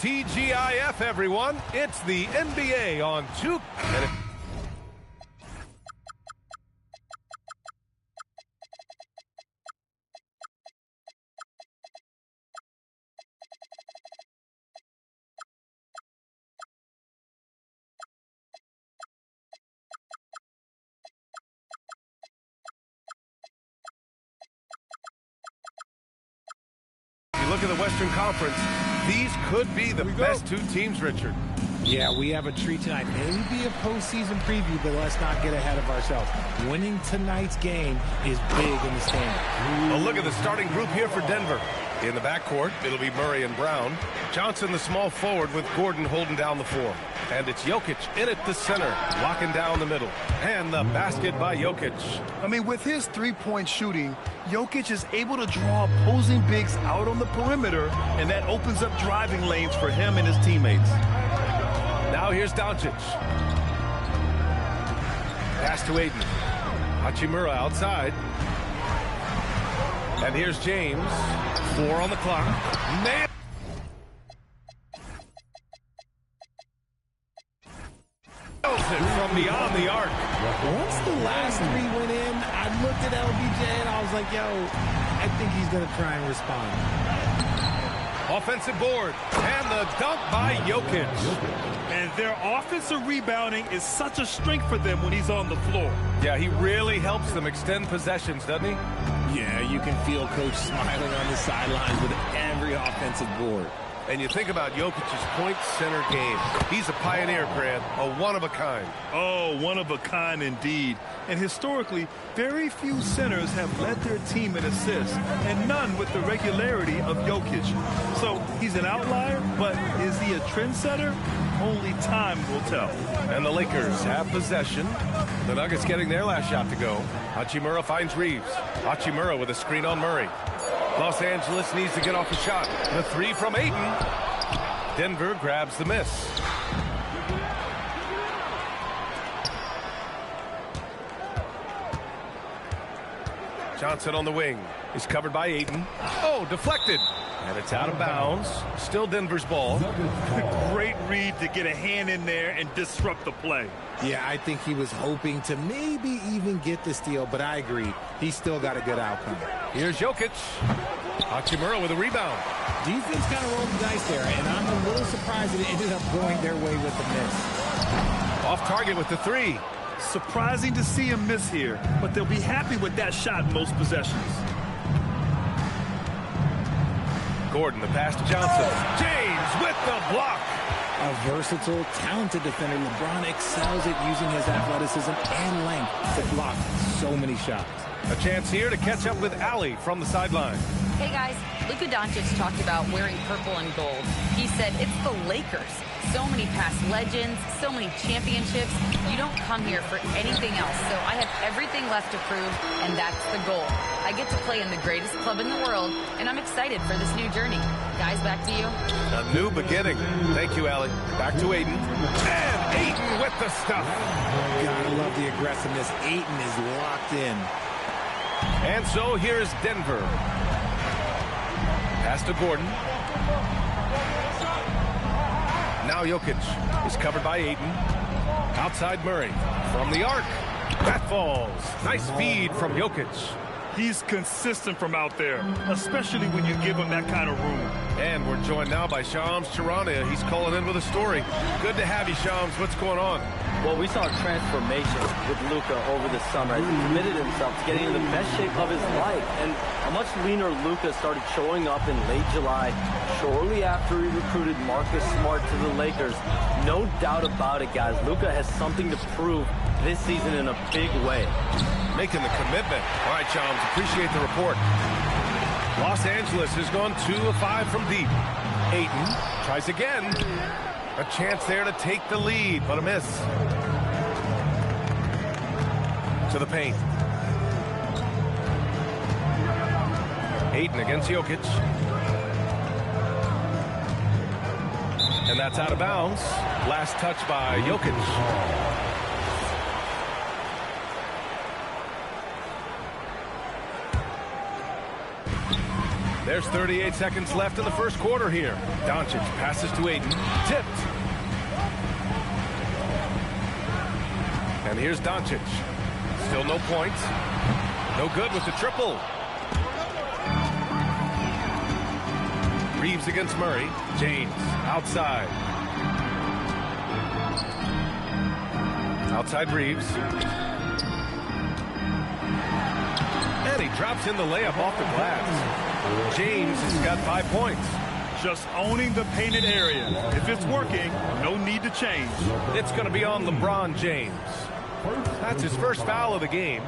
TGIF, everyone. It's the NBA on 2. You look at the Western Conference, these could be the best two teams, Richard. Yeah, we have a treat tonight. Maybe a postseason preview, but let's not get ahead of ourselves. Winning tonight's game is big in the standings. A look at the starting group here for Denver. In the backcourt, it'll be Murray and Brown. Johnson, the small forward, with Gordon holding down the floor. And it's Jokic in at the center, locking down the middle. And the basket by Jokic. I mean, with his three-point shooting, Jokic is able to draw opposing bigs out on the perimeter, and that opens up driving lanes for him and his teammates. Now here's Doncic. Pass to Aiden. Hachimura outside. And here's James. 4 on the clock. Man. From beyond the arc. Once the last three went in, I looked at LBJ and I was like, yo, I think he's going to try and respond. Offensive board. And the dunk by Jokic. And their offensive rebounding is such a strength for them when he's on the floor. Yeah, he really helps them extend possessions, doesn't he? Yeah, you can feel Coach smiling on the sidelines with every offensive board. And you think about Jokic's point center game. He's a pioneer, Grant, a one-of-a-kind. Oh, one-of-a-kind indeed. And historically, very few centers have led their team in assists, and none with the regularity of Jokic. So he's an outlier, but is he a trendsetter? Only time will tell. And the Lakers have possession. The Nuggets getting their last shot to go. Hachimura finds Reeves. Hachimura with a screen on Murray. Los Angeles needs to get off a shot. The three from Ayton. Denver grabs the miss. Johnson on the wing is covered by Ayton. Oh, deflected. And it's out of bounds. Still Denver's ball. Great read to get a hand in there and disrupt the play. Yeah, I think he was hoping to maybe even get the steal, but I agree. He still got a good outcome. Here's Jokic. Hachimura with a rebound. Defense kind of rolled the dice there, and I'm a little surprised that it ended up going their way with the miss. Off target with the three. Surprising to see him miss here, but they'll be happy with that shot most possessions. Gordon, the pass to Johnson. James with the block. A versatile, talented defender, LeBron excels at using his athleticism and length to block so many shots. A chance here to catch up with Allie from the sideline. Hey guys, Luka Doncic talked about wearing purple and gold. He said it's the Lakers. So many past legends, so many championships. You don't come here for anything else. So I have everything left to prove, and that's the goal. I get to play in the greatest club in the world, and I'm excited for this new journey. Guys, back to you. A new beginning. Thank you, Allie. Back to Aiden. And Aiden with the stuff. Gotta love the aggressiveness. Aiden is locked in. And so here's Denver. Pass to Gordon. Now Jokic is covered by Aiden. Outside Murray from the arc. That falls. Nice feed from Jokic. He's consistent from out there, especially when you give him that kind of room. And we're joined now by Shams Charania. He's calling in with a story. Good to have you, Shams. What's going on? Well, we saw a transformation with Luka over the summer as he committed himself to getting in the best shape of his life. And a much leaner Luka started showing up in late July, shortly after he recruited Marcus Smart to the Lakers. No doubt about it, guys. Luka has something to prove this season in a big way. Making the commitment. All right, Shams, appreciate the report. Los Angeles has gone 2 of 5 from deep. Aiden tries again. A chance there to take the lead, but a miss. To the paint. Aiden against Jokic. And that's out of bounds. Last touch by Jokic. There's 38 seconds left in the first quarter here. Doncic passes to Aiden. Tipped. And here's Doncic. Still no points. No good with the triple. Reeves against Murray. James outside. Outside Reeves. And he drops in the layup off the glass. James has got 5 points. Just owning the painted area. If it's working, no need to change. It's going to be on LeBron James. That's his first foul of the game.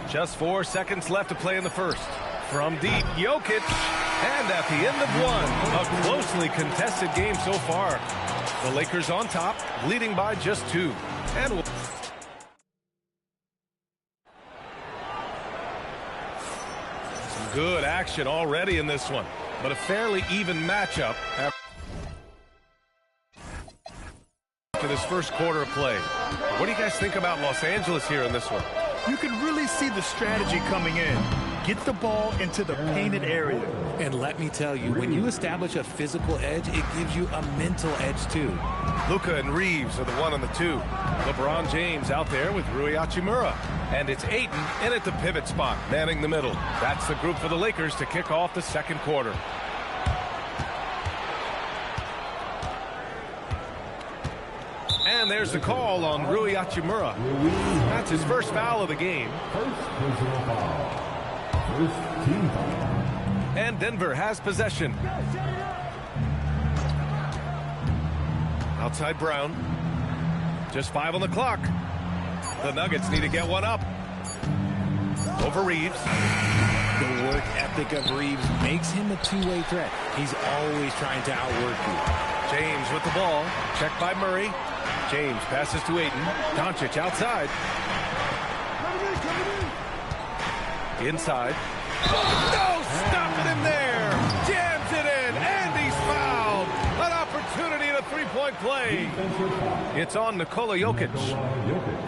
Just 4 seconds left to play in the first. From deep, Jokic. And at the end of one, a closely contested game so far. The Lakers on top, leading by just 2. And good action already in this one, but a fairly even matchup after this first quarter of play. What do you guys think about Los Angeles here in this one? You can really see the strategy coming in. Get the ball into the painted area. And let me tell you, when you establish a physical edge, it gives you a mental edge too. Luka and Reeves are the 1 and the 2. LeBron James out there with Rui Hachimura. And it's Aiden in at the pivot spot, manning the middle. That's the group for the Lakers to kick off the second quarter. And there's the call on Rui Hachimura. That's his first foul of the game. And Denver has possession. Outside Brown. Just 5 on the clock. The Nuggets need to get one up. Over Reeves. The work ethic of Reeves makes him a two-way threat. He's always trying to outwork you. James with the ball. Checked by Murray. James passes to Aiden. Doncic outside. Inside. No! Stopping him there! Jams it in! And he's fouled! An opportunity at a three-point play. It's on Nikola Jokic.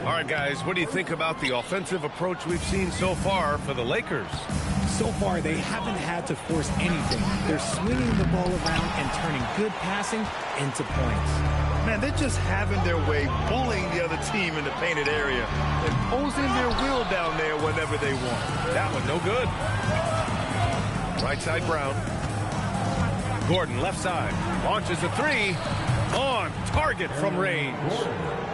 All right, guys, what do you think about the offensive approach we've seen so far for the Lakers? So far, they haven't had to force anything. They're swinging the ball around and turning good passing into points. Man, they're just having their way, bullying the other team in the painted area, imposing their will down there whenever they want. That one no good. Right side Brown. Gordon left side. Launches a three. On target from range.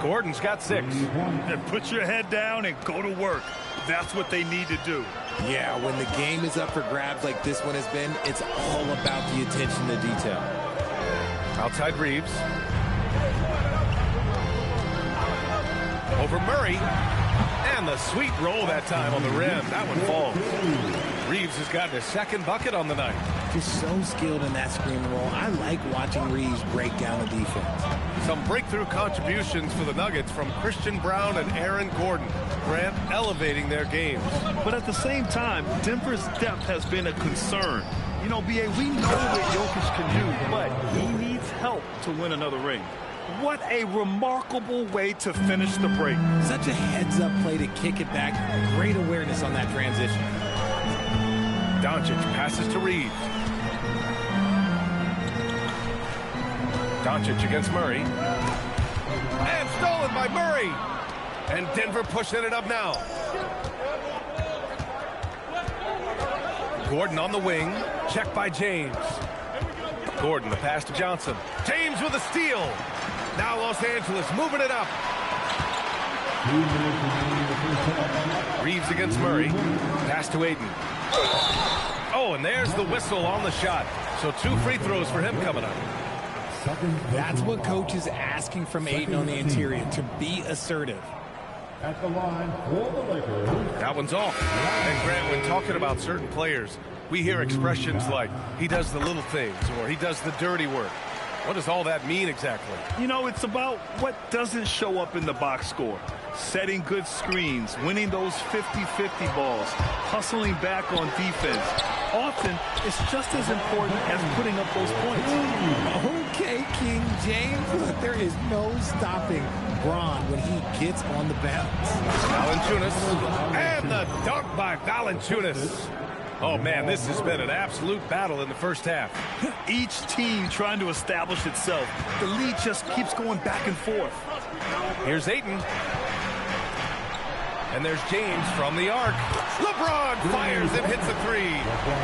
Gordon's got 6. And put your head down and go to work. That's what they need to do. Yeah, when the game is up for grabs like this one has been, it's all about the attention to detail. Outside Reeves. Over Murray. And the sweet roll that time on the rim. That one falls. Reeves has gotten his 2nd bucket on the night. Just so skilled in that screen and roll. I like watching Reeves break down the defense. Some breakthrough contributions for the Nuggets from Christian Brown and Aaron Gordon. Grant elevating their games. But at the same time, Denver's depth has been a concern. You know, B.A., we know what Jokic can do, but he needs help to win another ring. What a remarkable way to finish the break. Such a heads-up play to kick it back. Great awareness on that transition. Doncic passes to Reeves. Doncic against Murray. And stolen by Murray. And Denver pushing it up now. Gordon on the wing. Checked by James. Gordon, the pass to Johnson. James with a steal. Now Los Angeles moving it up. Reeves against Murray. Pass to Aiden. Oh, and there's the whistle on the shot. So 2 free throws for him coming up. That's what coach is asking from Aiden on the interior, to be assertive. At the line for the Lakers. That one's off. And Grant, when talking about certain players, we hear expressions like, he does the little things, or he does the dirty work. What does all that mean exactly? You know, it's about what doesn't show up in the box score. Setting good screens, winning those 50-50 balls, hustling back on defense. Often, it's just as important as putting up those points. Okay, King James, look, there is no stopping Bron when he gets on the bounce. Valanciunas, and the dunk by Valanciunas. Oh, man, this has been an absolute battle in the first half. Each team trying to establish itself. The lead just keeps going back and forth. Here's Ayton. And there's James from the arc. LeBron fires and hits a 3.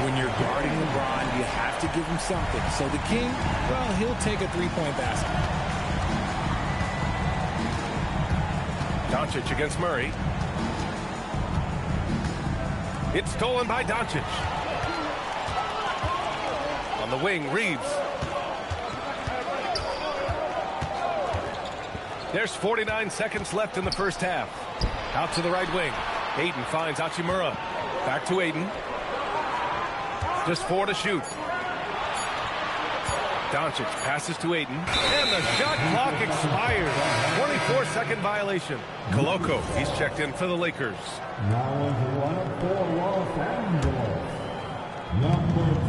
When you're guarding LeBron, you have to give him something. So the King, well, he'll take a 3-point basket. Doncic against Murray. It's stolen by Doncic. On the wing, Reeves. There's 49 seconds left in the first half. Out to the right wing. Ayton finds Hachimura. Back to Ayton. Just 4 to shoot. Doncic passes to Ayton. And the shot clock expires. 24-second violation. Koloko, he's checked in for the Lakers.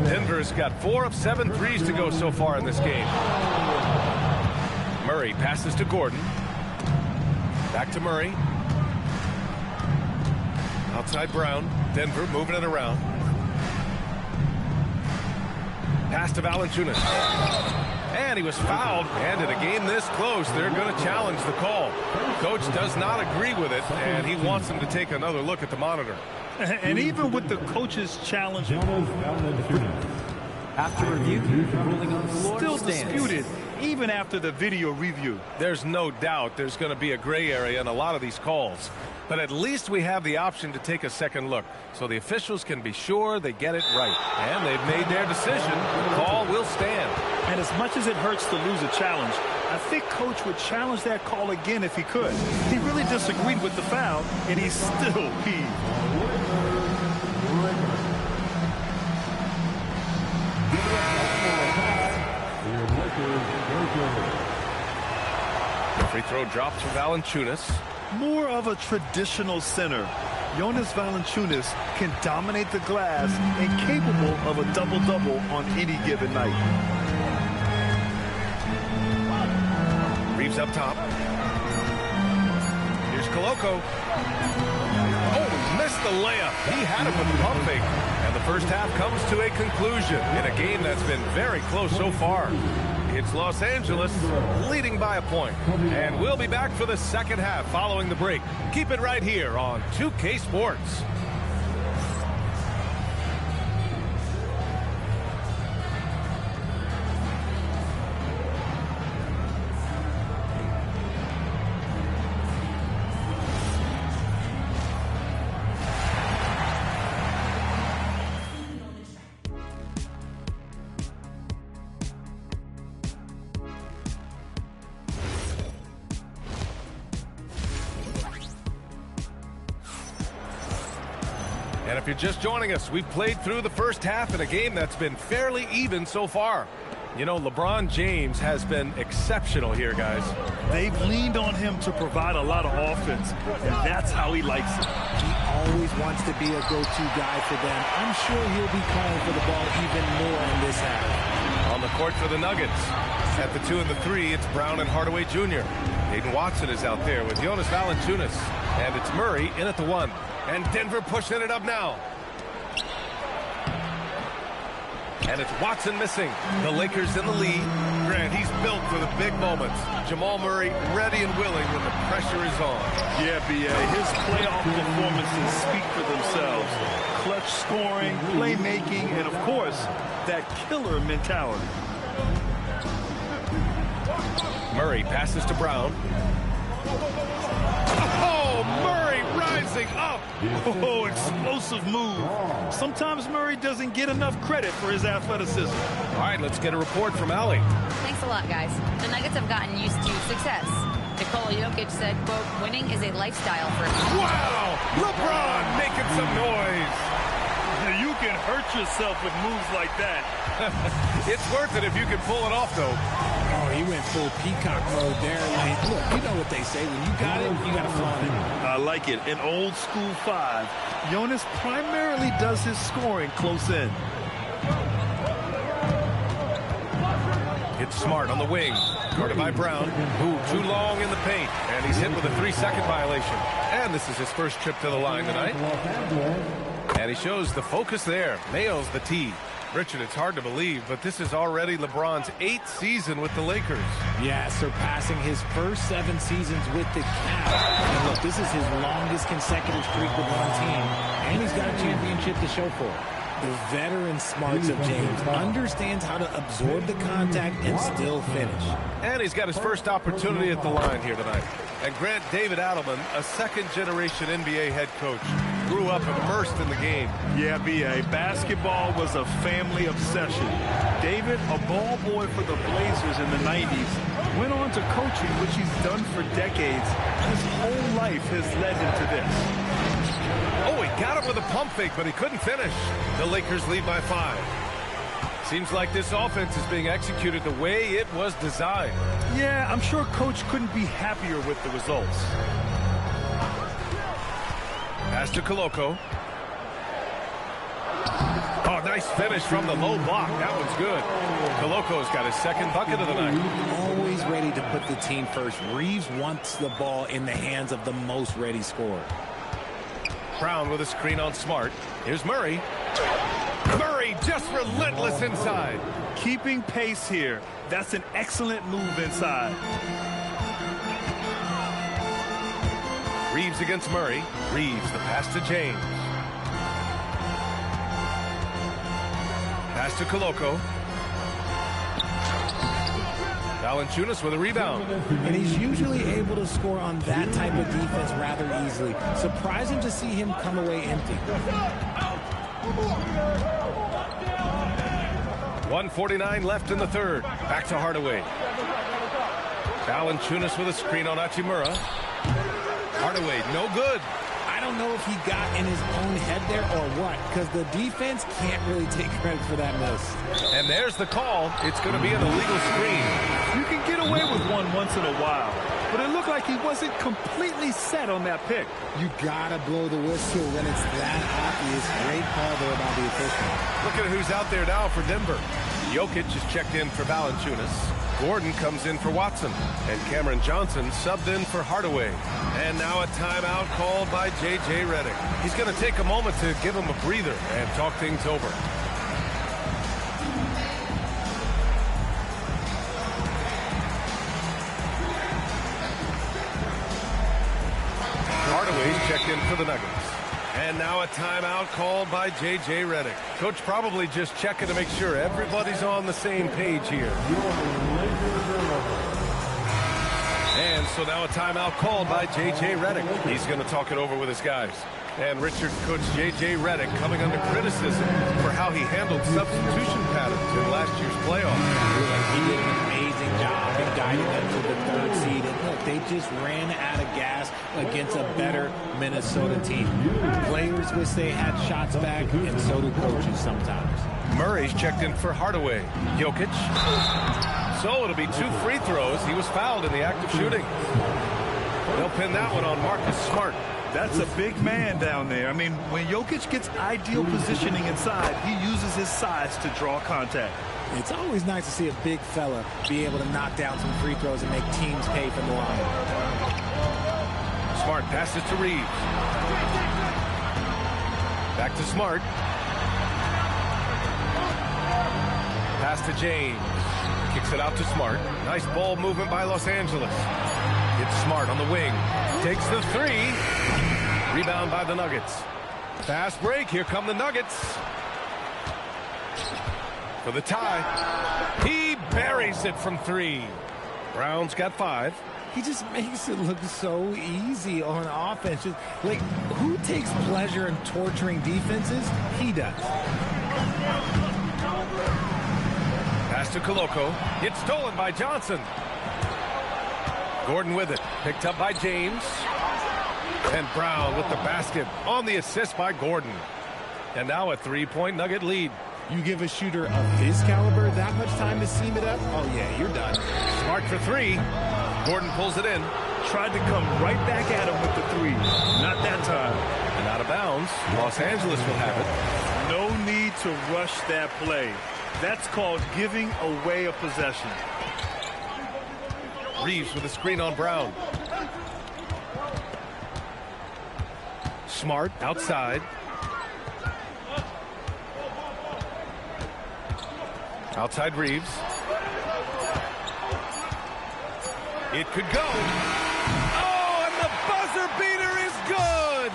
Denver's got 4 of 7 threes to go so far in this game. Murray passes to Gordon. Back to Murray. Outside Brown. Denver moving it around. Pass to Valanciunas. And he was fouled. And in a game this close, they're going to challenge the call. Coach does not agree with it, and he wants him to take another look at the monitor. And even with the coach's challenge, after review, ruling on the floor still stands. disputed, even after the video review. There's no doubt there's going to be a gray area in a lot of these calls. But at least we have the option to take a second look, so the officials can be sure they get it right. And they've made their decision. The call will stand. And as much as it hurts to lose a challenge, I think Coach would challenge that call again if he could. He really disagreed with the foul, and he's still peeved. Free throw drops for Valanciunas. More of a traditional center, Jonas Valanciunas can dominate the glass and capable of a double-double on any given night. Reeves up top. Here's Koloko. Oh, missed missed the layup. He had him with the pump fake. And the first half comes to a conclusion in a game that's been very close so far. It's Los Angeles leading by a point. And we'll be back for the second half following the break. Keep it right here on 2K Sports. And if you're just joining us, we've played through the first half in a game that's been fairly even so far. You know, LeBron James has been exceptional here, guys. They've leaned on him to provide a lot of offense, and that's how he likes it. He always wants to be a go-to guy for them. I'm sure he'll be calling for the ball even more in this half. On the court for the Nuggets. At the 2 and the 3, it's Brown and Hardaway Jr. Hayden Watson is out there with Jonas Valanciunas. And it's Murray in at the 1. And Denver pushing it up now. And it's Watson missing. The Lakers in the lead. Grant, he's built for the big moments. Jamal Murray ready and willing when the pressure is on. Yeah, B.A., his playoff performances speak for themselves. Clutch scoring, playmaking, and, of course, that killer mentality. Murray passes to Brown. Oh, Murray rising up. Oh, explosive move. Sometimes Murray doesn't get enough credit for his athleticism. All right, let's get a report from Allie. Thanks a lot, guys. The Nuggets have gotten used to success. Nikola Jokic said, quote, winning is a lifestyle for him. Wow! LeBron making some noise. You can hurt yourself with moves like that. It's worth it if you can pull it off, though. Oh, he went full peacock mode there. Like, look, you know what they say. When you got it, you got to flaunt it. I like it. In old school 5, Jonas primarily does his scoring close in. It's Smart on the wing. Guarded by Brown. Ooh, too long in the paint. And he's hit with a 3-second violation. And this is his first trip to the line tonight. And he shows the focus there. Nails the tee. Richard, it's hard to believe, but this is already LeBron's 8th season with the Lakers. Yeah, surpassing his first 7 seasons with the Cavs. And look, this is his longest consecutive streak with one team. And he's got a championship to show for it. The veteran smarts of James understands how to absorb the contact and still finish. And he's got his first opportunity at the line here tonight. And Grant, David Adelman, a second-generation NBA head coach, grew up immersed in the game. Yeah, B.A., basketball was a family obsession. David, a ball boy for the Blazers in the 90s, went on to coaching, which he's done for decades. His whole life has led him to this. Oh, he got it with a pump fake, but he couldn't finish. The Lakers lead by 5. Seems like this offense is being executed the way it was designed. Yeah, I'm sure Coach couldn't be happier with the results. Pass to Koloko. Oh, nice finish from the low block. That one's good. Koloko's got his second bucket of the night. Always ready to put the team first. Reeves wants the ball in the hands of the most ready scorer. Brown with a screen on Smart. Here's Murray. Murray just relentless inside. Keeping pace here. That's an excellent move inside. Reeves against Murray. Reeves, the pass to James. Pass to Koloko. Valanciunas with a rebound. And he's usually able to score on that type of defense rather easily. Surprising to see him come away empty. 1:49 left in the third. Back to Hardaway. Valanciunas with a screen on Hachimura. Hardaway, no good. I don't know if he got in his own head there or what, because the defense can't really take credit for that miss. And there's the call. It's going to be an illegal screen. You can get away with one once in a while, but it looked like he wasn't completely set on that pick. You gotta blow the whistle when it's that obvious. Great call there by the official. Look at who's out there now for Denver. Jokic is checked in for Valanciunas. Gordon comes in for Watson, and Cameron Johnson subbed in for Hardaway. And now a timeout called by J.J. Redick. He's going to take a moment to give him a breather and talk things over. Hardaway's checked in for the Nuggets. And now a timeout called by J.J. Redick. Coach probably just checking to make sure everybody's on the same page here. And so now a timeout called by J.J. Redick. He's going to talk it over with his guys. And Richard, Coach J.J. Redick coming under criticism for how he handled substitution patterns in last year's playoffs. He did an amazing job in guiding them to the third seed. And look, they just ran out of gas against a better Minnesota team. Players wish they had shots back, and so do coaches sometimes. Murray's checked in for Hardaway. Jokic. So it'll be 2 free throws. He was fouled in the act of shooting. They'll pin that one on Marcus Smart. That's a big man down there. I mean, when Jokic gets ideal positioning inside, he uses his size to draw contact. It's always nice to see a big fella be able to knock down some free throws and make teams pay from the line. Smart passes to Reeves. Back to Smart. Pass to James. Kicks it out to Smart. Nice ball movement by Los Angeles. It's Smart on the wing. Takes the 3. Rebound by the Nuggets. Fast break. Here come the Nuggets. For the tie. He buries it from 3. Brown's got 5. He just makes it look so easy on offense. Just, like, who takes pleasure in torturing defenses? He does. Pass to Koloko. It's stolen by Johnson. Gordon with it. Picked up by James. And Brown with the basket on the assist by Gordon. And now a 3-point Nugget lead. You give a shooter of his caliber that much time to seam it up? Oh, yeah, you're done. Smart for 3. Gordon pulls it in. Tried to come right back at him with the 3. Not that time. And out of bounds. Los Angeles will have it. No need to rush that play. That's called giving away a possession. Reeves with a screen on Brown. Smart outside. Outside Reeves. It could go. Oh, and the buzzer beater is good.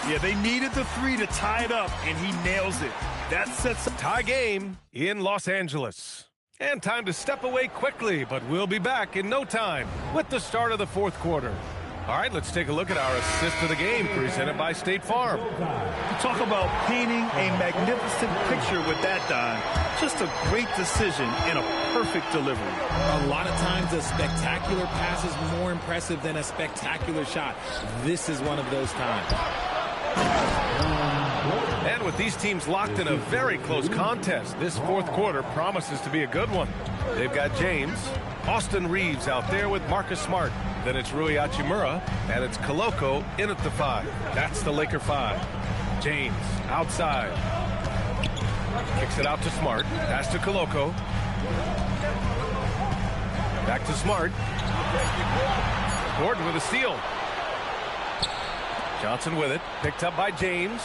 Yeah, they needed the 3 to tie it up, and he nails it. That sets up tie game in Los Angeles. And time to step away quickly, but we'll be back in no time with the start of the 4th quarter. All right, let's take a look at our assist of the game presented by State Farm. Talk about painting a magnificent picture with that, Don. Just a great decision and a perfect delivery. A lot of times a spectacular pass is more impressive than a spectacular shot. This is one of those times. And with these teams locked in a very close contest, this 4th quarter promises to be a good one. They've got James, Austin Reeves out there with Marcus Smart. Then it's Rui Hachimura, and it's Koloko in at the 5. That's the Laker 5. James outside. Kicks it out to Smart. Pass to Koloko. Back to Smart. Gordon with a steal. Johnson with it. Picked up by James.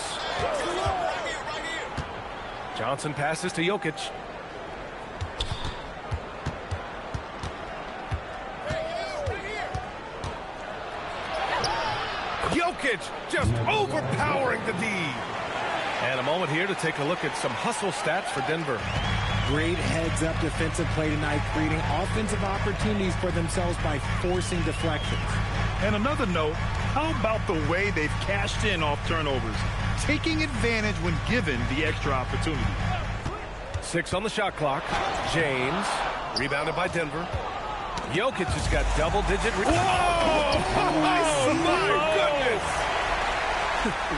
Johnson passes to Jokic. Jokic just overpowering the D. And a moment here to take a look at some hustle stats for Denver. Great heads-up defensive play tonight, creating offensive opportunities for themselves by forcing deflections. And another note, how about the way they've cashed in off turnovers? Taking advantage when given the extra opportunity. 6 on the shot clock. James, rebounded by Denver. Jokic has got double-digit. Whoa! Oh, my goodness!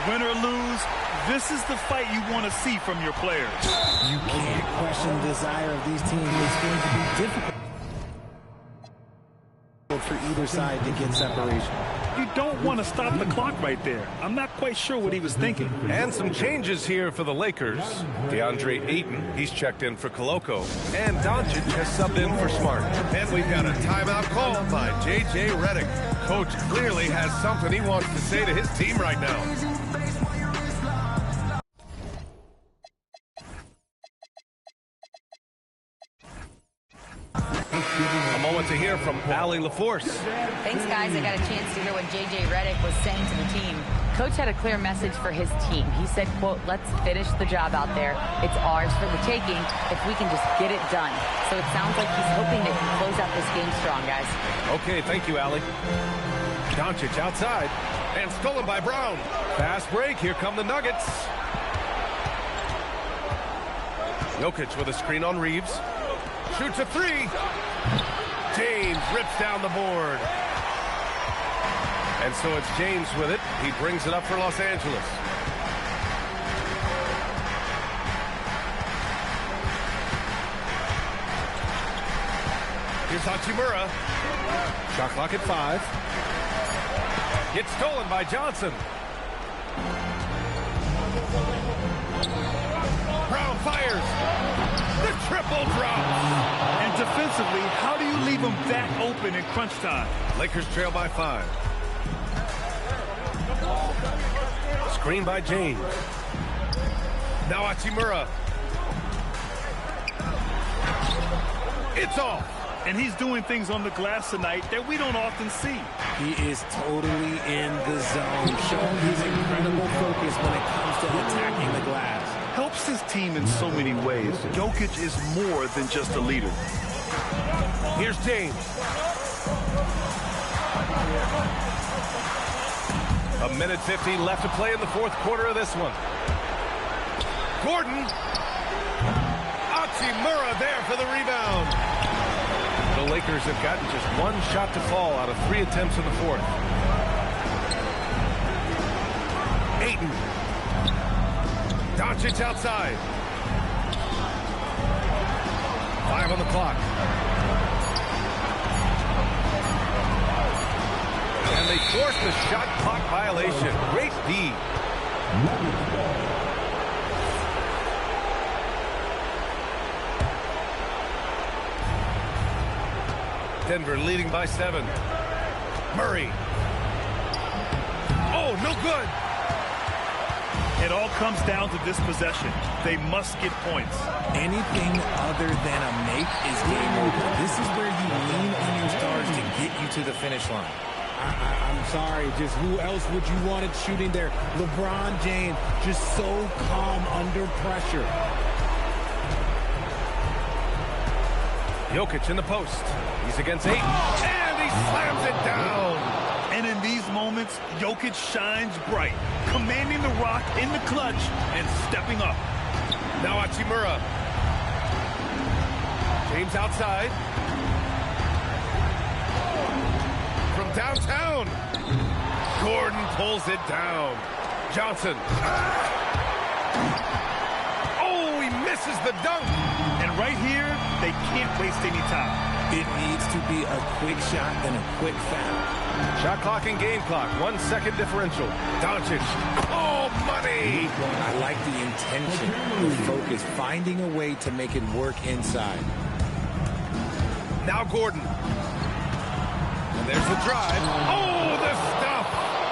Win or lose, this is the fight you want to see from your players. You can't question the desire of these teams. It's going to be difficult difficult for either side to get separation. You don't want to stop the clock right there. I'm not quite sure what he was thinking. And some changes here for the Lakers. DeAndre Ayton, he's checked in for Koloko. And Doncic has subbed in for Smart. And we've got a timeout call by J.J. Redick. Coach clearly has something he wants to say to his team right now. A moment to hear from Allie LaForce. Thanks, guys. I got a chance to hear what J.J. Redick was saying to the team. Coach had a clear message for his team. He said, quote, let's finish the job out there. It's ours for the taking if we can just get it done. So it sounds like he's hoping they can close out this game strong, guys. Okay, thank you, Allie. Doncic outside. And stolen by Brown. Fast break. Here come the Nuggets. Jokic with a screen on Reeves. Shoots a three. James rips down the board. And so it's James with it. He brings it up for Los Angeles. Here's Hachimura. Shot clock at 5. Gets stolen by Johnson. Brown fires. The triple drop. And defensively, how do you leave him that open in crunch time? Lakers trail by 5. Screen by James. Now Hachimura. It's off. And he's doing things on the glass tonight that we don't often see. He is totally in the zone, showing his incredible focus when it comes to attacking the glass. Helps his team in so many ways. Jokic is more than just a leader. Here's James. A minute 15 left to play in the fourth quarter of this one. Gordon. Hachimura there for the rebound. The Lakers have gotten just one shot to fall out of 3 attempts in the fourth. Ayton. Doncic outside. 5 on the clock. And they force the shot clock violation. Great D. Denver leading by 7. Murray. Oh, no good. It all comes down to this possession. They must get points. Anything other than a make is game over. This is where you lean on your stars to get you to the finish line. I'm sorry, just who else would you want it shooting there? LeBron James, just so calm under pressure. Jokic in the post. He's against Ayton. And he slams it down. And in these moments, Jokic shines bright, commanding the rock in the clutch and stepping up. Now Hachimura. James outside. From downtown. Gordon pulls it down. Johnson. Oh, he misses the dunk. And right here, they can't waste any time. It needs to be a quick shot and a quick foul. Shot clock and game clock. 1 second differential. Doncic. Oh, money. I like the intention, the focus, finding a way to make it work inside. Now Gordon. And there's the drive. Oh, the stuff.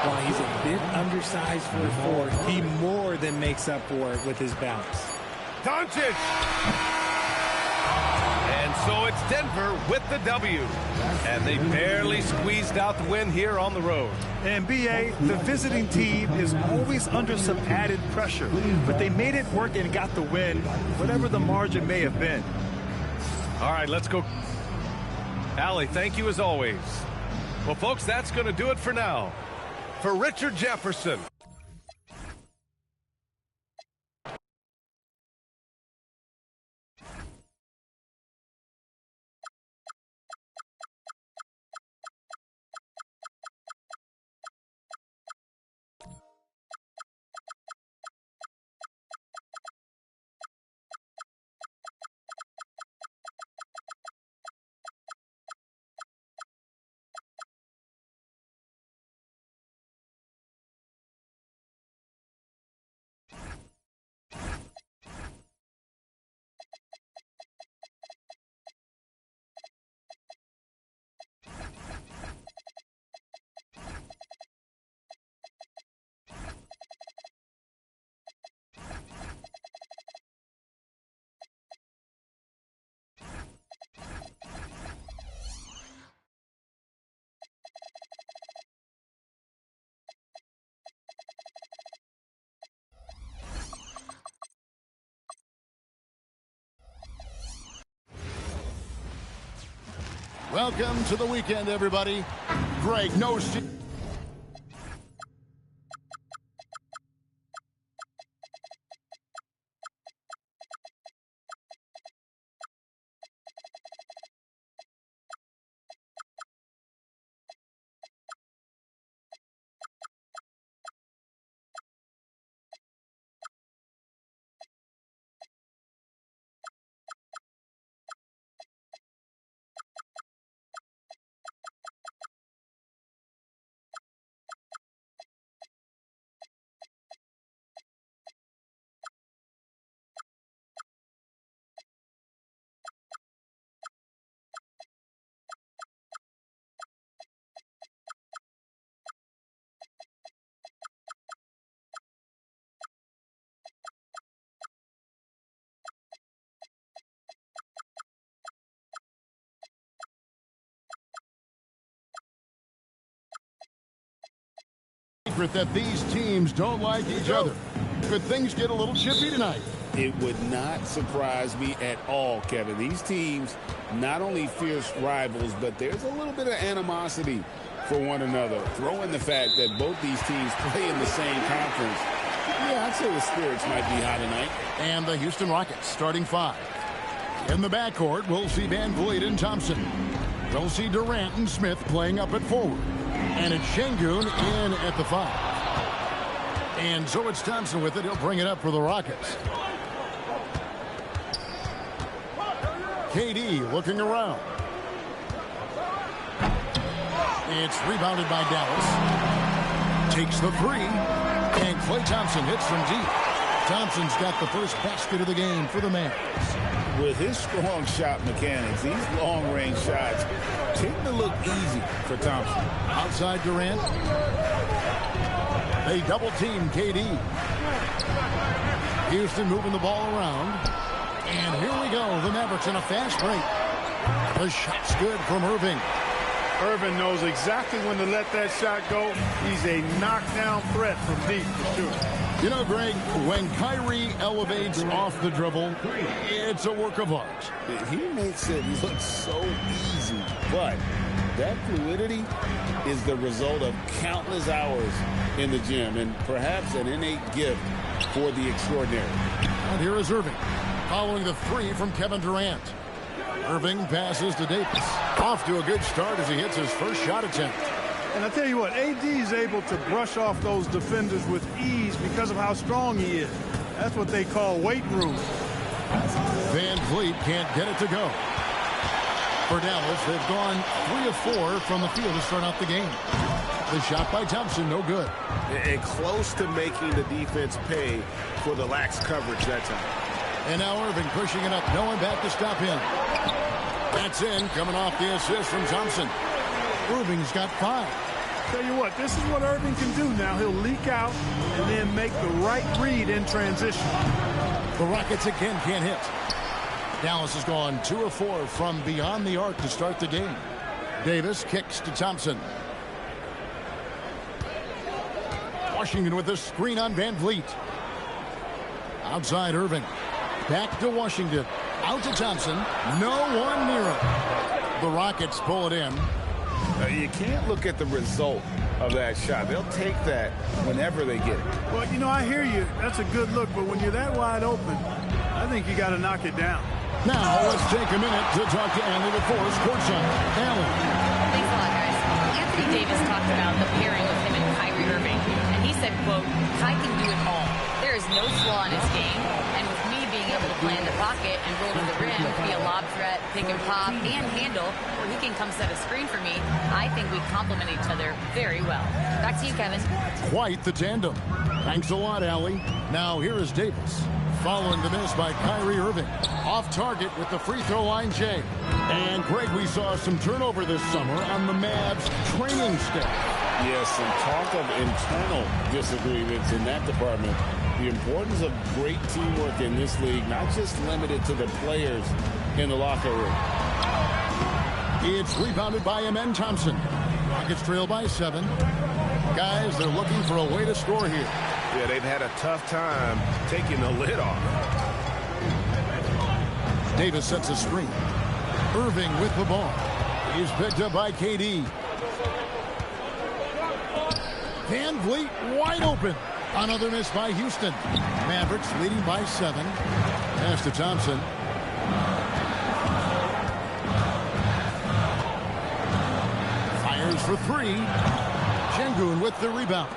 While he's a bit undersized for a forward, he more than makes up for it with his bounce. Doncic. And so it's Denver with the W. And they barely squeezed out the win here on the road. And BA, the visiting team is always under some added pressure. But they made it work and got the win, whatever the margin may have been. All right, let's go. Allie, thank you as always. Well, folks, that's going to do it for now. For Richard Jefferson. Welcome to the weekend, everybody. Greg knows. That these teams don't like each other. Could things get a little chippy tonight? It would not surprise me at all, Kevin. These teams not only fierce rivals, but there's a little bit of animosity for one another. Throw in the fact that both these teams play in the same conference. Yeah, I'd say the spirits might be high tonight. And the Houston Rockets starting 5. In the backcourt, we'll see Van Vliet and Thompson. We'll see Durant and Smith playing up at forward. And it's Şengün in at the 5. And so it's Thompson with it. He'll bring it up for the Rockets. KD looking around. It's rebounded by Dallas. Takes the 3. And Klay Thompson hits from deep. Thompson's got the first basket of the game for the Mavs. With his strong shot mechanics, these long-range shots tend to look easy for Thompson. Outside Durant. They double-team KD. Houston moving the ball around. And here we go. The Mavericks in a fast break. The shot's good from Irving. Irving knows exactly when to let that shot go. He's a knockdown threat from deep for sure. You know, Greg, when Kyrie elevates off the dribble, it's a work of art. He makes it look so easy, but that fluidity is the result of countless hours in the gym and perhaps an innate gift for the extraordinary. And here is Irving, following the 3 from Kevin Durant. Irving passes to Davis. Off to a good start as he hits his first shot attempt. And I tell you what, AD is able to brush off those defenders with ease because of how strong he is. That's what they call weight room. Van Vliet can't get it to go. For Dallas, they've gone 3 of 4 from the field to start out the game. The shot by Thompson, no good. And close to making the defense pay for the lax coverage that time. And now Irving pushing it up. No one back to stop him. That's in, coming off the assist from Thompson. Irving's got 5. Tell you what, this is what Irving can do now. He'll leak out and then make the right read in transition. The Rockets again can't hit. Dallas has gone 2 of 4 from beyond the arc to start the game. Davis kicks to Thompson. Washington with a screen on Van Vliet. Outside Irving. Back to Washington. Out to Thompson. No one near him. The Rockets pull it in. You can't look at the result of that shot. They'll take that whenever they get it. Well, you know, I hear you. That's a good look, but when you're that wide open, I think you got to knock it down. Now let's take a minute to talk to Allie LaForce courtside. Allie. Thanks a lot, guys. Anthony Davis talked about the pairing with him and Kyrie Irving, and he said, quote, "Kai can do it all. There is no flaw in his game, and with me being able to play in the pocket and roll to the rim, be a lob threat, pick and pop, and handle, where he can come set a screen for me, I think we complement each other very well." Back to you, Kevin. Quite the tandem. Thanks a lot, Allie. Now here is Davis. Following the miss by Kyrie Irving. Off target with the free throw line, Jay. And Greg, we saw some turnover this summer on the Mavs training staff. Yes, and talk of internal disagreements in that department. The importance of great teamwork in this league, not just limited to the players in the locker room. It's rebounded by Amen Thompson. Rockets trail by 7. Guys, they're looking for a way to score here. Yeah, they've had a tough time taking the lid off. Davis sets a screen. Irving with the ball. He's picked up by KD. Van Vliet wide open. Another miss by Houston. Mavericks leading by 7. Pass to Thompson. Fires for 3. Şengün with the rebound.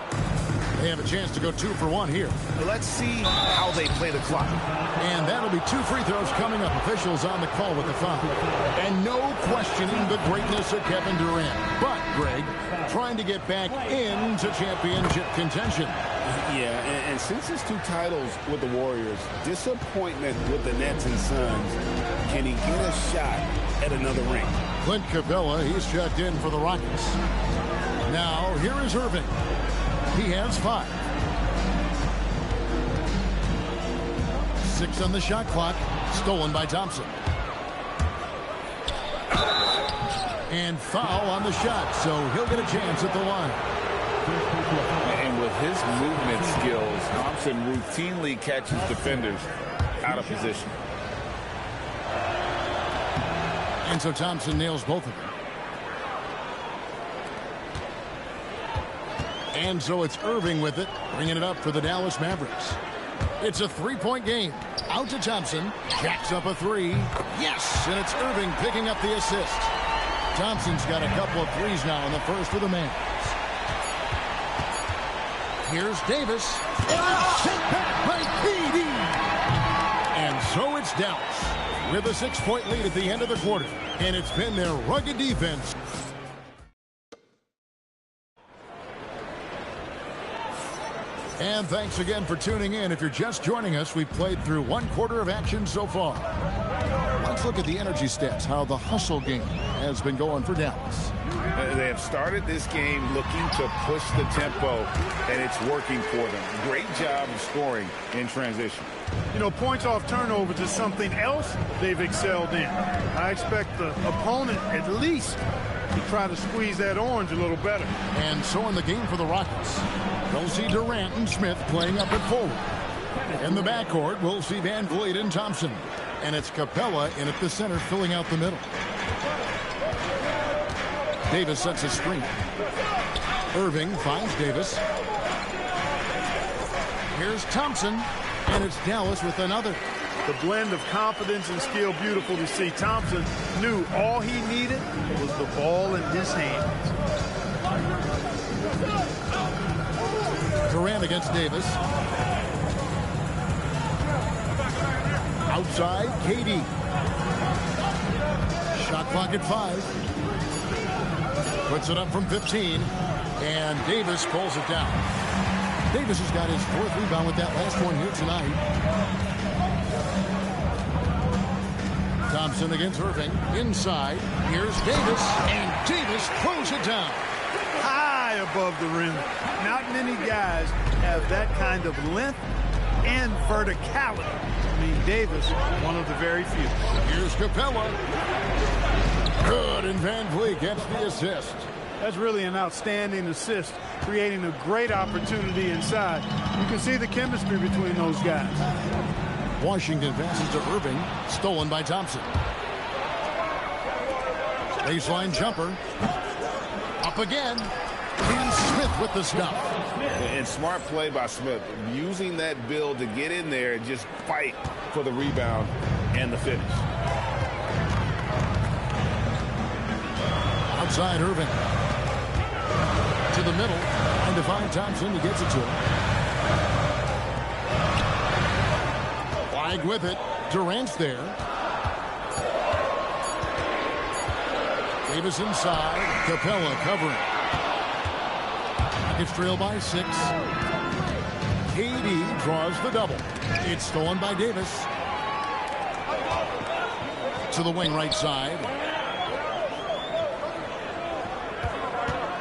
They have a chance to go 2 for 1 here. Let's see how they play the clock. And that'll be 2 free throws coming up. Officials on the call with the foul. And no questioning the greatness of Kevin Durant. But, Greg, trying to get back into championship contention. Yeah, and since his 2 titles with the Warriors, disappointment with the Nets and Suns, can he get a shot at another ring? Clint Capella, he's checked in for the Rockets. Now, here is Irving. He has 5. 6 on the shot clock. Stolen by Thompson. And foul on the shot, so he'll get a chance at the line. And with his movement skills, Thompson routinely catches defenders out of position. And so Thompson nails both of them. And so it's Irving with it, bringing it up for the Dallas Mavericks. It's a 3-point game. Out to Thompson. Jacks up a 3. Yes! And it's Irving picking up the assist. Thompson's got a couple of 3s now in the first for the Mavs. Here's Davis. Sent back by KD. And so it's Dallas with a 6-point lead at the end of the quarter. And it's been their rugged defense. And thanks again for tuning in. If you're just joining us, we've played through 1 quarter of action so far. Let's look at the energy stats, how the hustle game has been going for Dallas. They have started this game looking to push the tempo, and it's working for them. Great job of scoring in transition. You know, points off turnovers is something else they've excelled in. I expect the opponent at least to try to squeeze that orange a little better. And so in the game for the Rockets, we'll see Durant and Smith playing up and forward. In the backcourt, we'll see Van Vliet and Thompson. And it's Capella in at the center, filling out the middle. Davis sets a screen. Irving finds Davis. Here's Thompson, and it's Dallas with another. The blend of confidence and skill, beautiful to see. Thompson knew all he needed was the ball in his hands. Durant against Davis. Outside, KD. Shot clock at 5. Puts it up from 15. And Davis pulls it down. Davis has got his 4th rebound with that last one here tonight. Thompson against Irving. Inside. Here's Davis. And Davis throws it down. High above the rim. Not many guys have that kind of length and verticality. I mean, Davis, one of the very few. Here's Capella. Good, and Van Vliet gets the assist. That's really an outstanding assist, creating a great opportunity inside. You can see the chemistry between those guys. Washington passes to Irving, stolen by Thompson. Baseline jumper. Up again. And Smith with the stop. And smart play by Smith, using that build to get in there and just fight for the rebound and the finish. Outside Irving. To the middle. And to find Thompson, he gets it to him. Flag with it. Durant's there. Davis inside. Capella covering. Rockets trail by 6. KD draws the double. It's stolen by Davis. To the wing right side.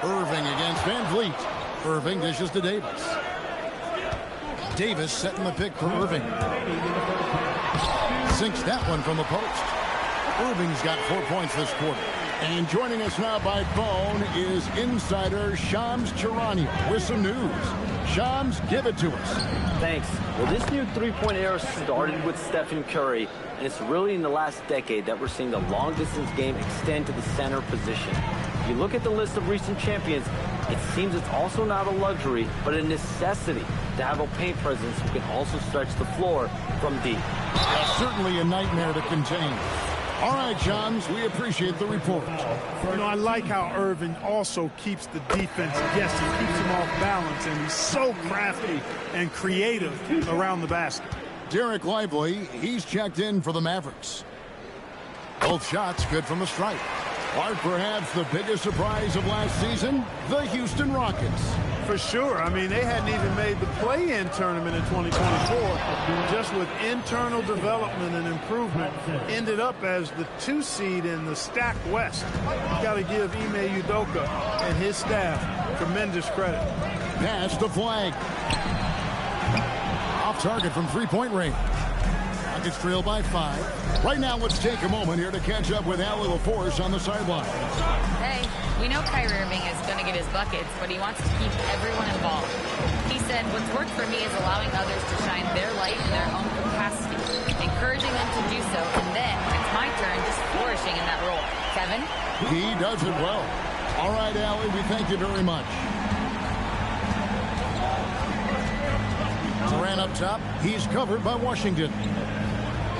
Irving against Van Vliet. Irving dishes to Davis. Davis setting the pick for Irving. Sinks that one from the post. Irving's got 4 points this quarter. And joining us now by phone is insider Shams Charania with some news. Shams, give it to us. Thanks. Well, this new three-point era started with Stephen Curry, and it's really in the last decade that we're seeing the long-distance game extend to the center position. If you look at the list of recent champions, it seems it's also not a luxury, but a necessity to have a paint presence who can also stretch the floor from deep. Certainly a nightmare to contain. All right, Shams, we appreciate the report. You know, I like how Irving also keeps the defense guessing, keeps them off balance, and he's so crafty and creative around the basket. Derek Lively, he's checked in for the Mavericks. Both shots good from the stripe. Are perhaps the biggest surprise of last season? The Houston Rockets. For sure. I mean, they hadn't even made the play-in tournament in 2024. Just with internal development and improvement, ended up as the 2 seed in the stacked West. You got to give Ime Udoka and his staff tremendous credit. Pass the flag. Off target from three-point range. Rockets trail by 5. Right now, let's take a moment here to catch up with Allie LaForce on the sideline. Hey, we know Kyrie Irving is going to get his buckets, but he wants to keep everyone involved. He said, what's worked for me is allowing others to shine their light in their own capacity, encouraging them to do so, and then it's my turn just flourishing in that role. Kevin? He does it well. All right, Allie, we thank you very much. Durant up top. He's covered by Washington.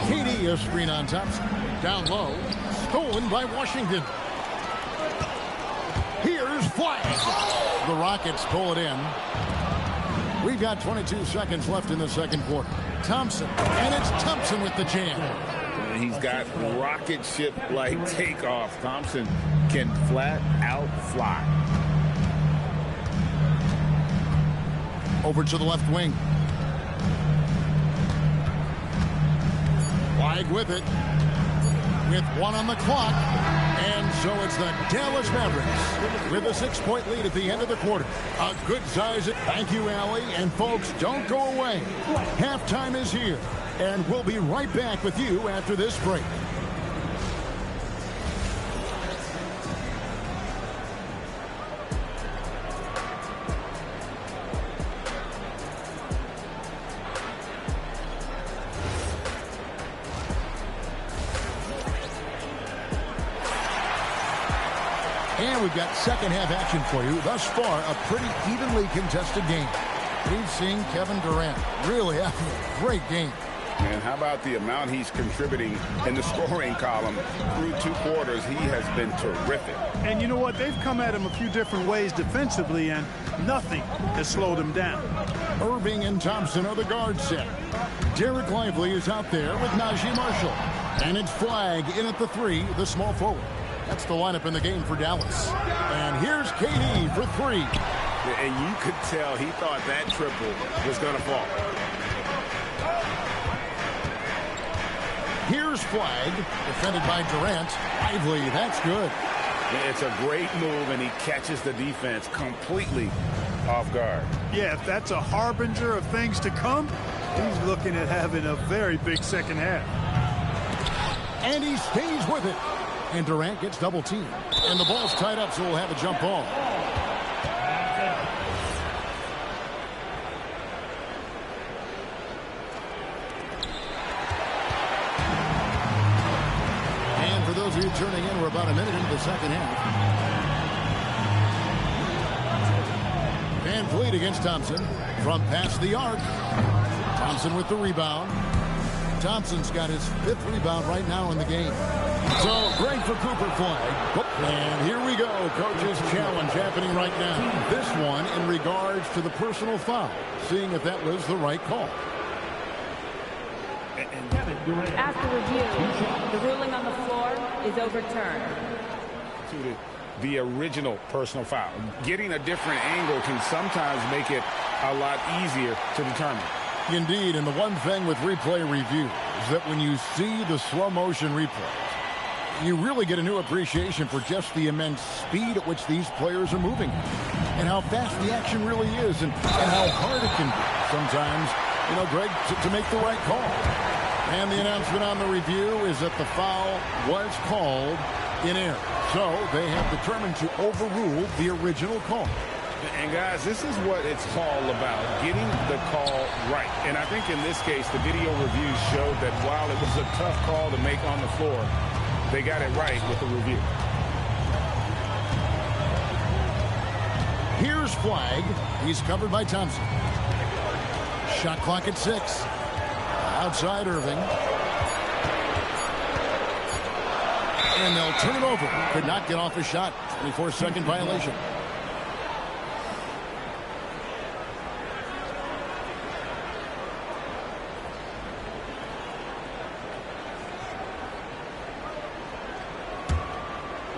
KD a screen on Thompson. Down low. Stolen by Washington. Here's flag. The Rockets pull it in. We've got 22 seconds left in the second quarter. Thompson. And it's Thompson with the jam. And he's got rocket ship-like takeoff. Thompson can flat out fly. Over to the left wing. Flag with it. With 1 on the clock. And so it's the Dallas Mavericks with a 6-point lead at the end of the quarter. A good size. Thank you, Allie. And folks, don't go away. Halftime is here. And we'll be right back with you after this break. And we've got second half action for you. Thus far, a pretty evenly contested game. We've seen Kevin Durant really having a great game. And how about the amount he's contributing in the scoring column through 2 quarters? He has been terrific. And you know what? They've come at him a few different ways defensively, and nothing has slowed him down. Irving and Thompson are the guard set. Derek Lively is out there with Najee Marshall. And it's Flag in at the 3, the small forward. That's the lineup in the game for Dallas. And here's KD for 3. And you could tell he thought that triple was going to fall. Here's Flag, defended by Durant. Lively, that's good. It's a great move, and he catches the defense completely off guard. Yeah, if that's a harbinger of things to come, he's looking at having a very big second half. And he stays with it. And Durant gets double teamed. And the ball's tied up, so we'll have a jump ball. And for those of you turning in, we're about a minute into the second half. Van Vliet against Thompson. From past the arc. Thompson with the rebound. Thompson's got his 5th rebound right now in the game. So great for Cooper Flag. And here we go. Coach's challenge happening right now. This one in regards to the personal foul. Seeing if that was the right call. After review, the ruling on the floor is overturned. To the original personal foul. Getting a different angle can sometimes make it a lot easier to determine. Indeed, and the one thing with replay review is that when you see the slow motion replay, you really get a new appreciation for just the immense speed at which these players are moving and how fast the action really is and how hard it can be sometimes, you know, Greg, to make the right call. And the announcement on the review is that the foul was called in air. So they have determined to overrule the original call. And, guys, this is what it's all about, getting the call right. And I think in this case, the video review showed that while it was a tough call to make on the floor, they got it right with the review. Here's Flag. He's covered by Thompson. Shot clock at 6. Outside Irving. And they'll turn it over. Could not get off his shot. 24-second violation.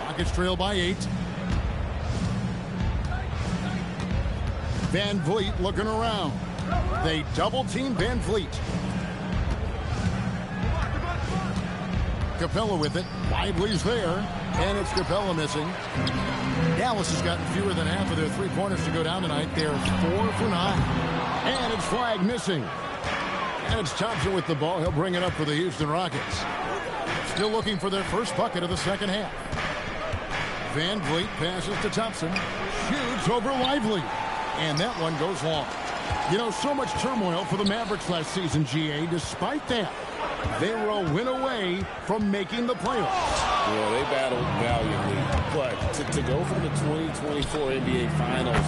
Rockets trail by 8. Van Vliet looking around. They double team Van Vliet. Capella with it. Lively's there. And it's Capella missing. Dallas has gotten fewer than half of their three-pointers to go down tonight. They're 4 for 9. And it's Flag missing. And it's Thompson with the ball. He'll bring it up for the Houston Rockets. Still looking for their first bucket of the second half. Van Vliet passes to Thompson. Shoots over Lively. And that one goes long. You know, so much turmoil for the Mavericks last season, GA. Despite that, they were a win away from making the playoffs. Well, they battled valiantly. But to go from the 2024 NBA Finals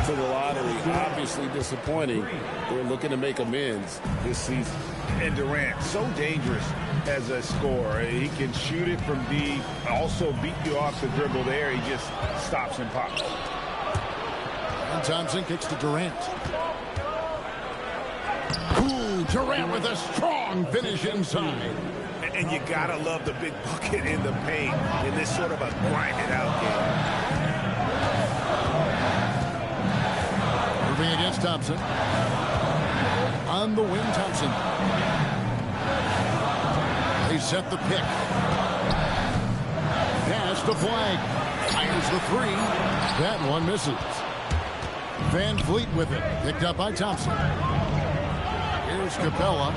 to the lottery, obviously disappointing. They're looking to make amends this season. And Durant, so dangerous as a scorer. He can shoot it from deep, also beat you off the dribble there. He just stops and pops. And Thompson kicks to Durant. Ooh, Durant with a strong finish inside. And you gotta love the big bucket in the paint in this sort of a grinded-out game. Moving against Thompson. On the wing, Thompson. They set the pick. Pass to Flag. Fires the 3. That one misses. Van Vliet with it. Picked up by Thompson. Here's Capella.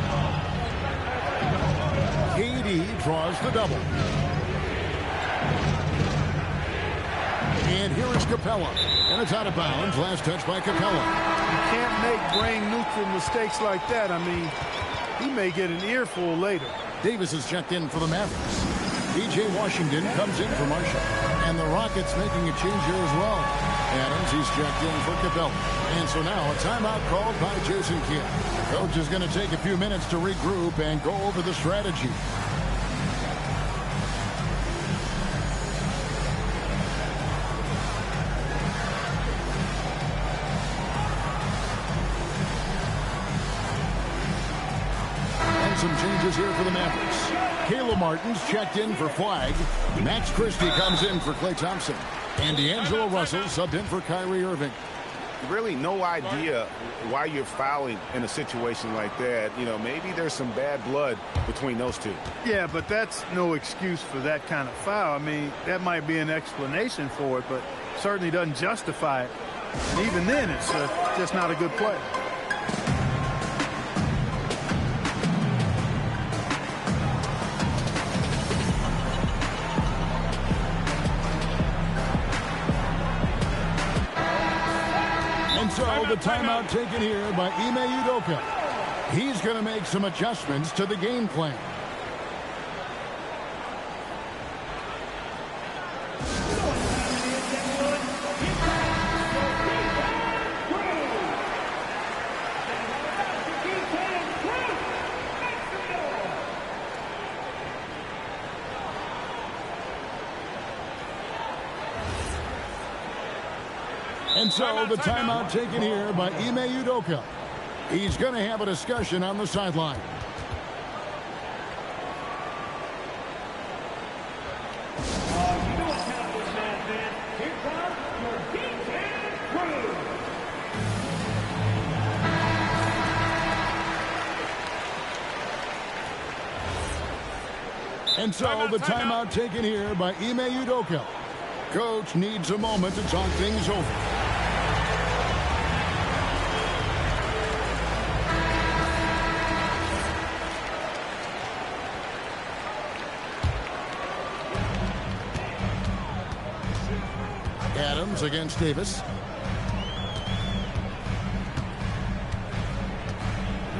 KD draws the double. And here is Capella. And it's out of bounds. Last touch by Capella. You can't make brain-neutral mistakes like that. I mean, he may get an earful later. Davis is checked in for the Mavericks. P.J. Washington comes in for Marshall. And the Rockets making a change here as well. Adams, he's checked in for Capella. And so now a timeout called by Jason Kidd. Coach is going to take a few minutes to regroup and go over the strategy. And some changes here for the Mavericks. Caleb Martin's checked in for Flag. Max Christie comes in for Klay Thompson. And D'Angelo Russell subbed in for Kyrie Irving. Really no idea why you're fouling in a situation like that. You know, maybe there's some bad blood between those two. Yeah, but that's no excuse for that kind of foul. I mean, that might be an explanation for it, but certainly doesn't justify it. And even then, it's just not a good play. So the timeout taken here by Ime Udoka. He's going to make some adjustments to the game plan. And so the timeout taken here by Ime Udoka. He's going to have a discussion on the sideline. And so the timeout taken here by Ime Udoka. Coach needs a moment to talk things over. Adams against Davis.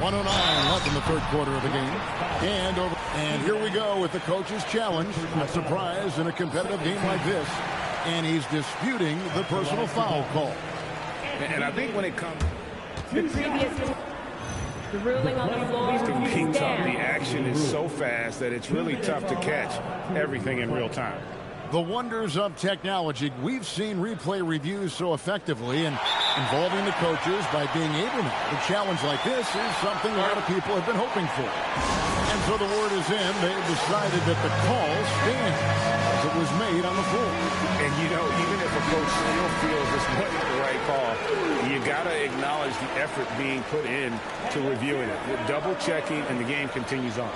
1:09 left in the third quarter of the game. And here we go with the coach's challenge. A surprise in a competitive game like this. And he's disputing the personal foul call. And I think when it comes... The ruling on the floor It can be tough. stands. The action is so fast that it's really tough to catch everything in real time. The wonders of technology. We've seen replay reviews so effectively and involving the coaches by being able to. A challenge like this is something a lot of people have been hoping for. And so the word is in. They have decided that the call stands as it was made on the floor. And, you know, even if a coach still feels this wasn't the right call, you got to acknowledge the effort being put in to reviewing it. With double checking, and the game continues on.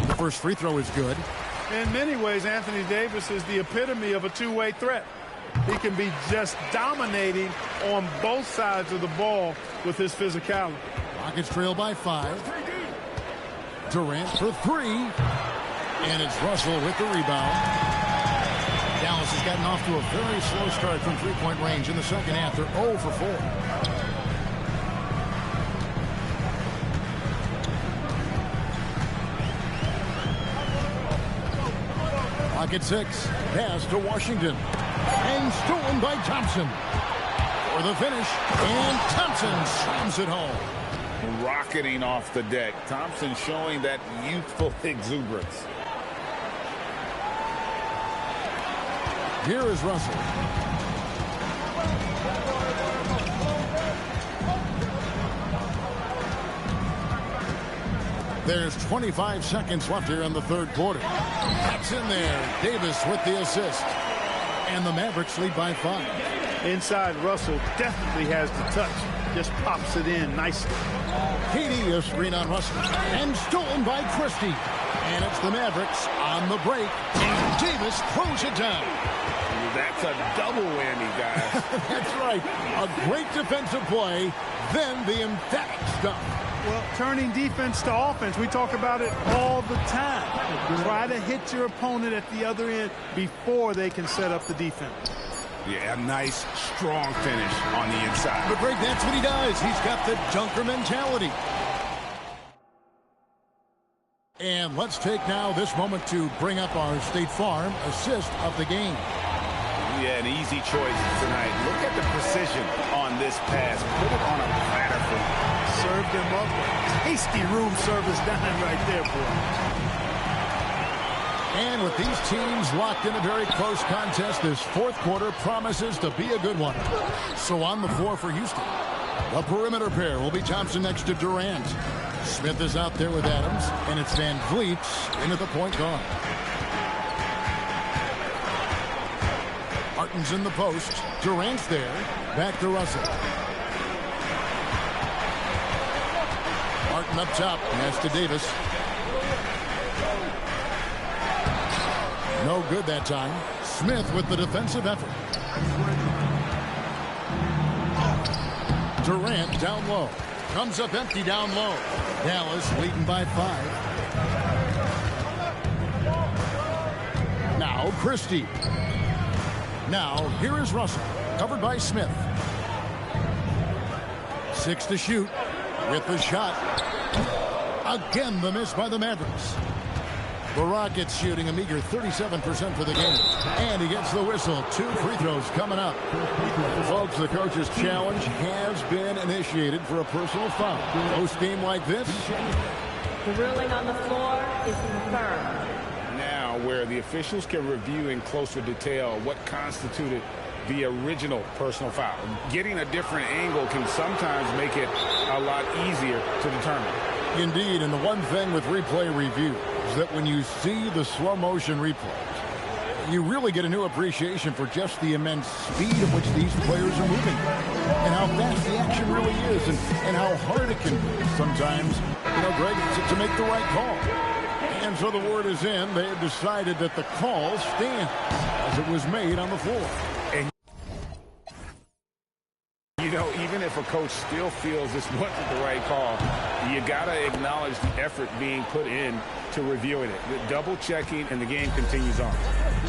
The first free throw is good. In many ways, Anthony Davis is the epitome of a two-way threat. He can be just dominating on both sides of the ball with his physicality. Rockets trail by 5. Durant for 3. And it's Russell with the rebound. Dallas has gotten off to a very slow start from three-point range in the second half. They're 0 for 4. Pocket 6. Pass to Washington. And stolen by Thompson. For the finish. And Thompson slams it home. Rocketing off the deck. Thompson showing that youthful exuberance. Here is Russell. There's 25 seconds left here in the third quarter. That's in there. Davis with the assist. And the Mavericks lead by 5. Inside, Russell definitely has the touch. Just pops it in nicely. KD a screen on Russell. And stolen by Christie. And it's the Mavericks on the break. And Davis throws it down. That's a double whammy, guys. That's right. A great defensive play. Then the emphatic stuff. Well, turning defense to offense, we talk about it all the time. Try to hit your opponent at the other end before they can set up the defense. Yeah, a nice, strong finish on the inside. But Greg, that's what he does. He's got the dunker mentality. And let's take now this moment to bring up our State Farm assist of the game. Yeah, an easy choice tonight. Look at the precision on this pass. Put it on a platter for him. Served him up. Tasty room service dime right there, boy. And with these teams locked in a very close contest, this fourth quarter promises to be a good one. So on the floor for Houston, the perimeter pair will be Thompson next to Durant. Smith is out there with Adams, and it's Van Vliet into the point guard. Martin's in the post. Durant's there. Back to Russell. Martin up top. Pass to Davis. No good that time. Smith with the defensive effort. Durant down low. Comes up empty down low. Dallas leading by 5. Now Christie. Now here is Russell. Covered by Smith. 6 to shoot. With the shot. Again the miss by the Mavericks. The Rockets shooting a meager 37% for the game. And he gets the whistle. 2 free throws coming up. Folks, the coach's challenge has been initiated for a personal foul. Post-game like this. The ruling on the floor is confirmed. Now, where the officials can review in closer detail what constituted the original personal foul. Getting a different angle can sometimes make it a lot easier to determine. Indeed, and the one thing with replay review is that when you see the slow motion replays, you really get a new appreciation for just the immense speed at which these players are moving and how fast the action really is and how hard it can be sometimes, you know, Greg, to make the right call. And so the word is in. They have decided that the call stands as it was made on the floor. And You know, even if a coach still feels this wasn't the right call, you got to acknowledge the effort being put in to reviewing it. The double checking, and the game continues on.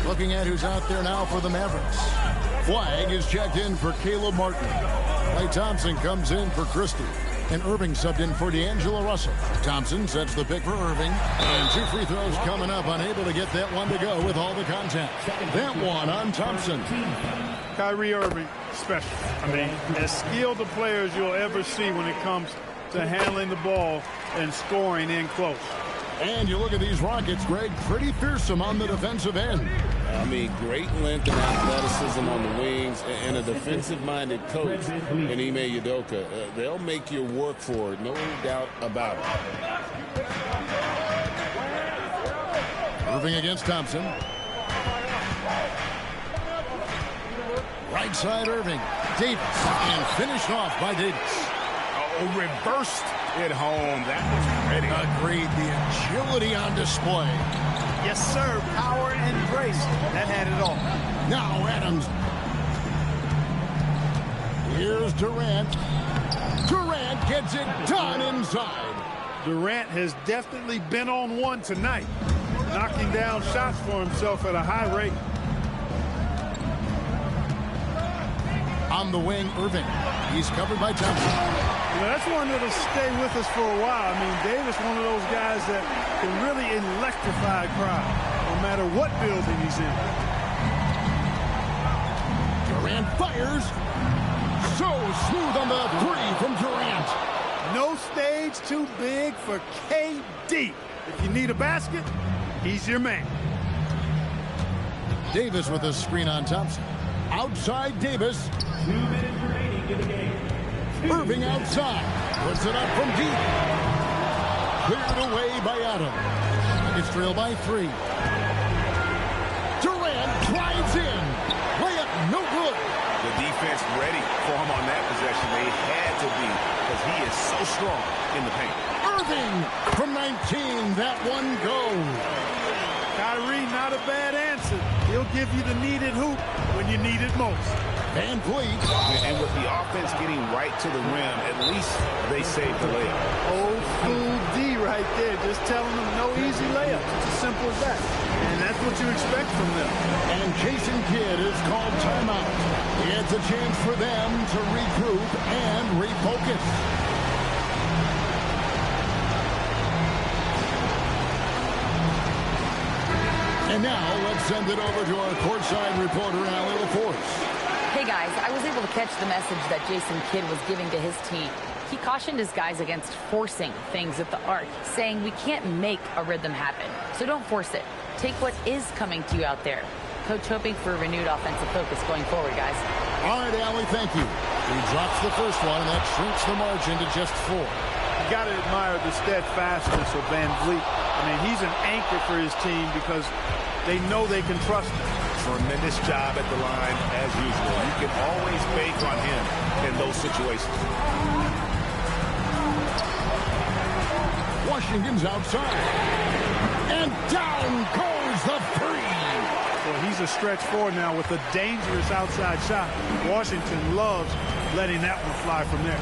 Looking at who's out there now for the Mavericks. Flag is checked in for Caleb Martin. Klay Thompson comes in for Christie. And Irving subbed in for D'Angelo Russell. Thompson sets the pick for Irving. And 2 free throws coming up. Unable to get that one to go with all the contact. That one on Thompson. Kyrie Irving, special. I mean, as skilled a player as you'll ever see when it comes to handling the ball and scoring in close. And you look at these Rockets, Greg, pretty fearsome on the defensive end. I mean, great length and athleticism on the wings, and a defensive-minded coach in Ime Udoka. They'll make you work for it, no doubt about it. Irving against Thompson. Right side Irving. Davis, and finished off by Davis. Oh, reversed it home. That was pretty. Agreed. The agility on display. Yes, sir. Power and grace. That had it all. Now Adams. Here's Durant. Durant gets it done inside. Durant has definitely been on one tonight, knocking down shots for himself at a high rate. On the wing, Irving. He's covered by Thompson. Well, that's one that'll stay with us for a while. I mean, Davis, one of those guys that can really electrify a crowd, no matter what building he's in. Durant fires. So smooth on the three from Durant. No stage too big for KD. If you need a basket, he's your man. Davis with a screen on Thompson. Outside Davis. 2 minutes remaining in the game. Irving outside. Puts it up from deep. Cleared away by Adams. Nuggets trail by 3. Durant drives in. Layup no good. The defense ready for him on that possession. They had to be, because he is so strong in the paint. Irving from 19. That one goes. Kyrie, not a bad answer. He'll give you the needed hoop when you need it most. Van Vliet. And with the offense getting right to the rim, at least they saved the layup. Old school D right there, just telling them no easy layups. It's as simple as that. And that's what you expect from them. And Jason Kidd is called timeout. It's a chance for them to regroup and refocus. And now let's send it over to our courtside reporter, Allie LaForce. Hey guys, I was able to catch the message that Jason Kidd was giving to his team. He cautioned his guys against forcing things at the arc, saying we can't make a rhythm happen, so don't force it. Take what is coming to you out there. Coach hoping for a renewed offensive focus going forward, guys. All right, Allie, thank you. He drops the first one, and that shrinks the margin to just 4. You got to admire the steadfastness of Van Vliet. I mean, he's an anchor for his team because they know they can trust him. Tremendous job at the line, as usual. You can always bank on him in those situations. Washington's outside. And down goes the 3. Well, he's a stretch 4 now with a dangerous outside shot. Washington loves letting that one fly from there.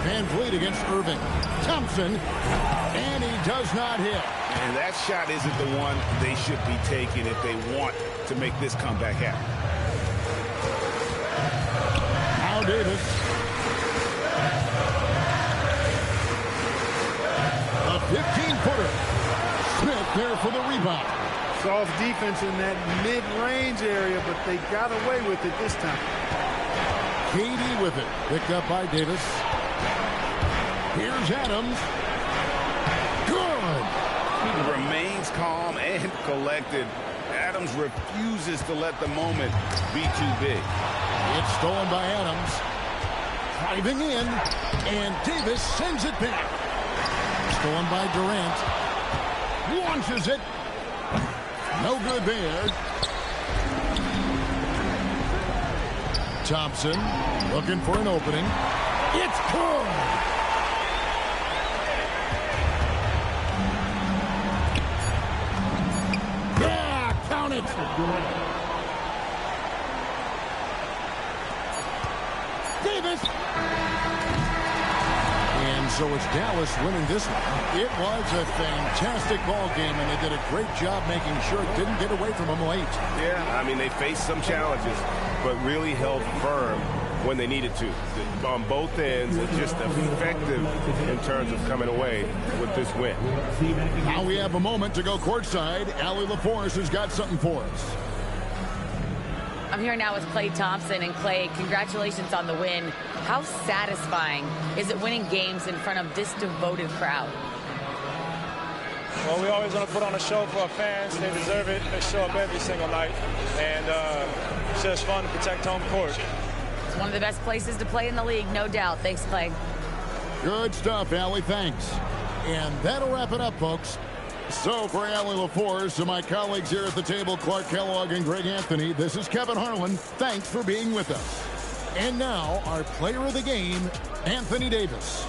Van Vliet against Irving. Thompson, and he does not hit. And that shot isn't the one they should be taking if they want to make this comeback happen. Now Davis. A 15-footer. Smith there for the rebound. Soft defense in that mid-range area, but they got away with it this time. KD with it. Picked up by Davis. Here's Adams. Good. He remains calm and collected. Adams refuses to let the moment be too big. It's stolen by Adams. Driving in, and Davis sends it back. Stolen by Durant. Launches it. No good there. Thompson looking for an opening. It's good. Yeah, count it. Davis. And so it's Dallas winning this one. It was a fantastic ball game, and they did a great job making sure it didn't get away from them late. Yeah, I mean, they faced some challenges, but really held firm when they needed to. On both ends, just effective in terms of coming away with this win. Now we have a moment to go courtside. Allie LaForce has got something for us. I'm here now with Klay Thompson. And Klay, congratulations on the win. How satisfying is it winning games in front of this devoted crowd? Well, we always want to put on a show for our fans. They deserve it. They show up every single night. And it's just fun to protect home court. It's one of the best places to play in the league, no doubt. Thanks, Klay. Good stuff, Allie. Thanks. And that'll wrap it up, folks. So for Allie LaForce and my colleagues here at the table, Clark Kellogg and Greg Anthony, this is Kevin Harlan. Thanks for being with us. And now, our player of the game, Anthony Davis.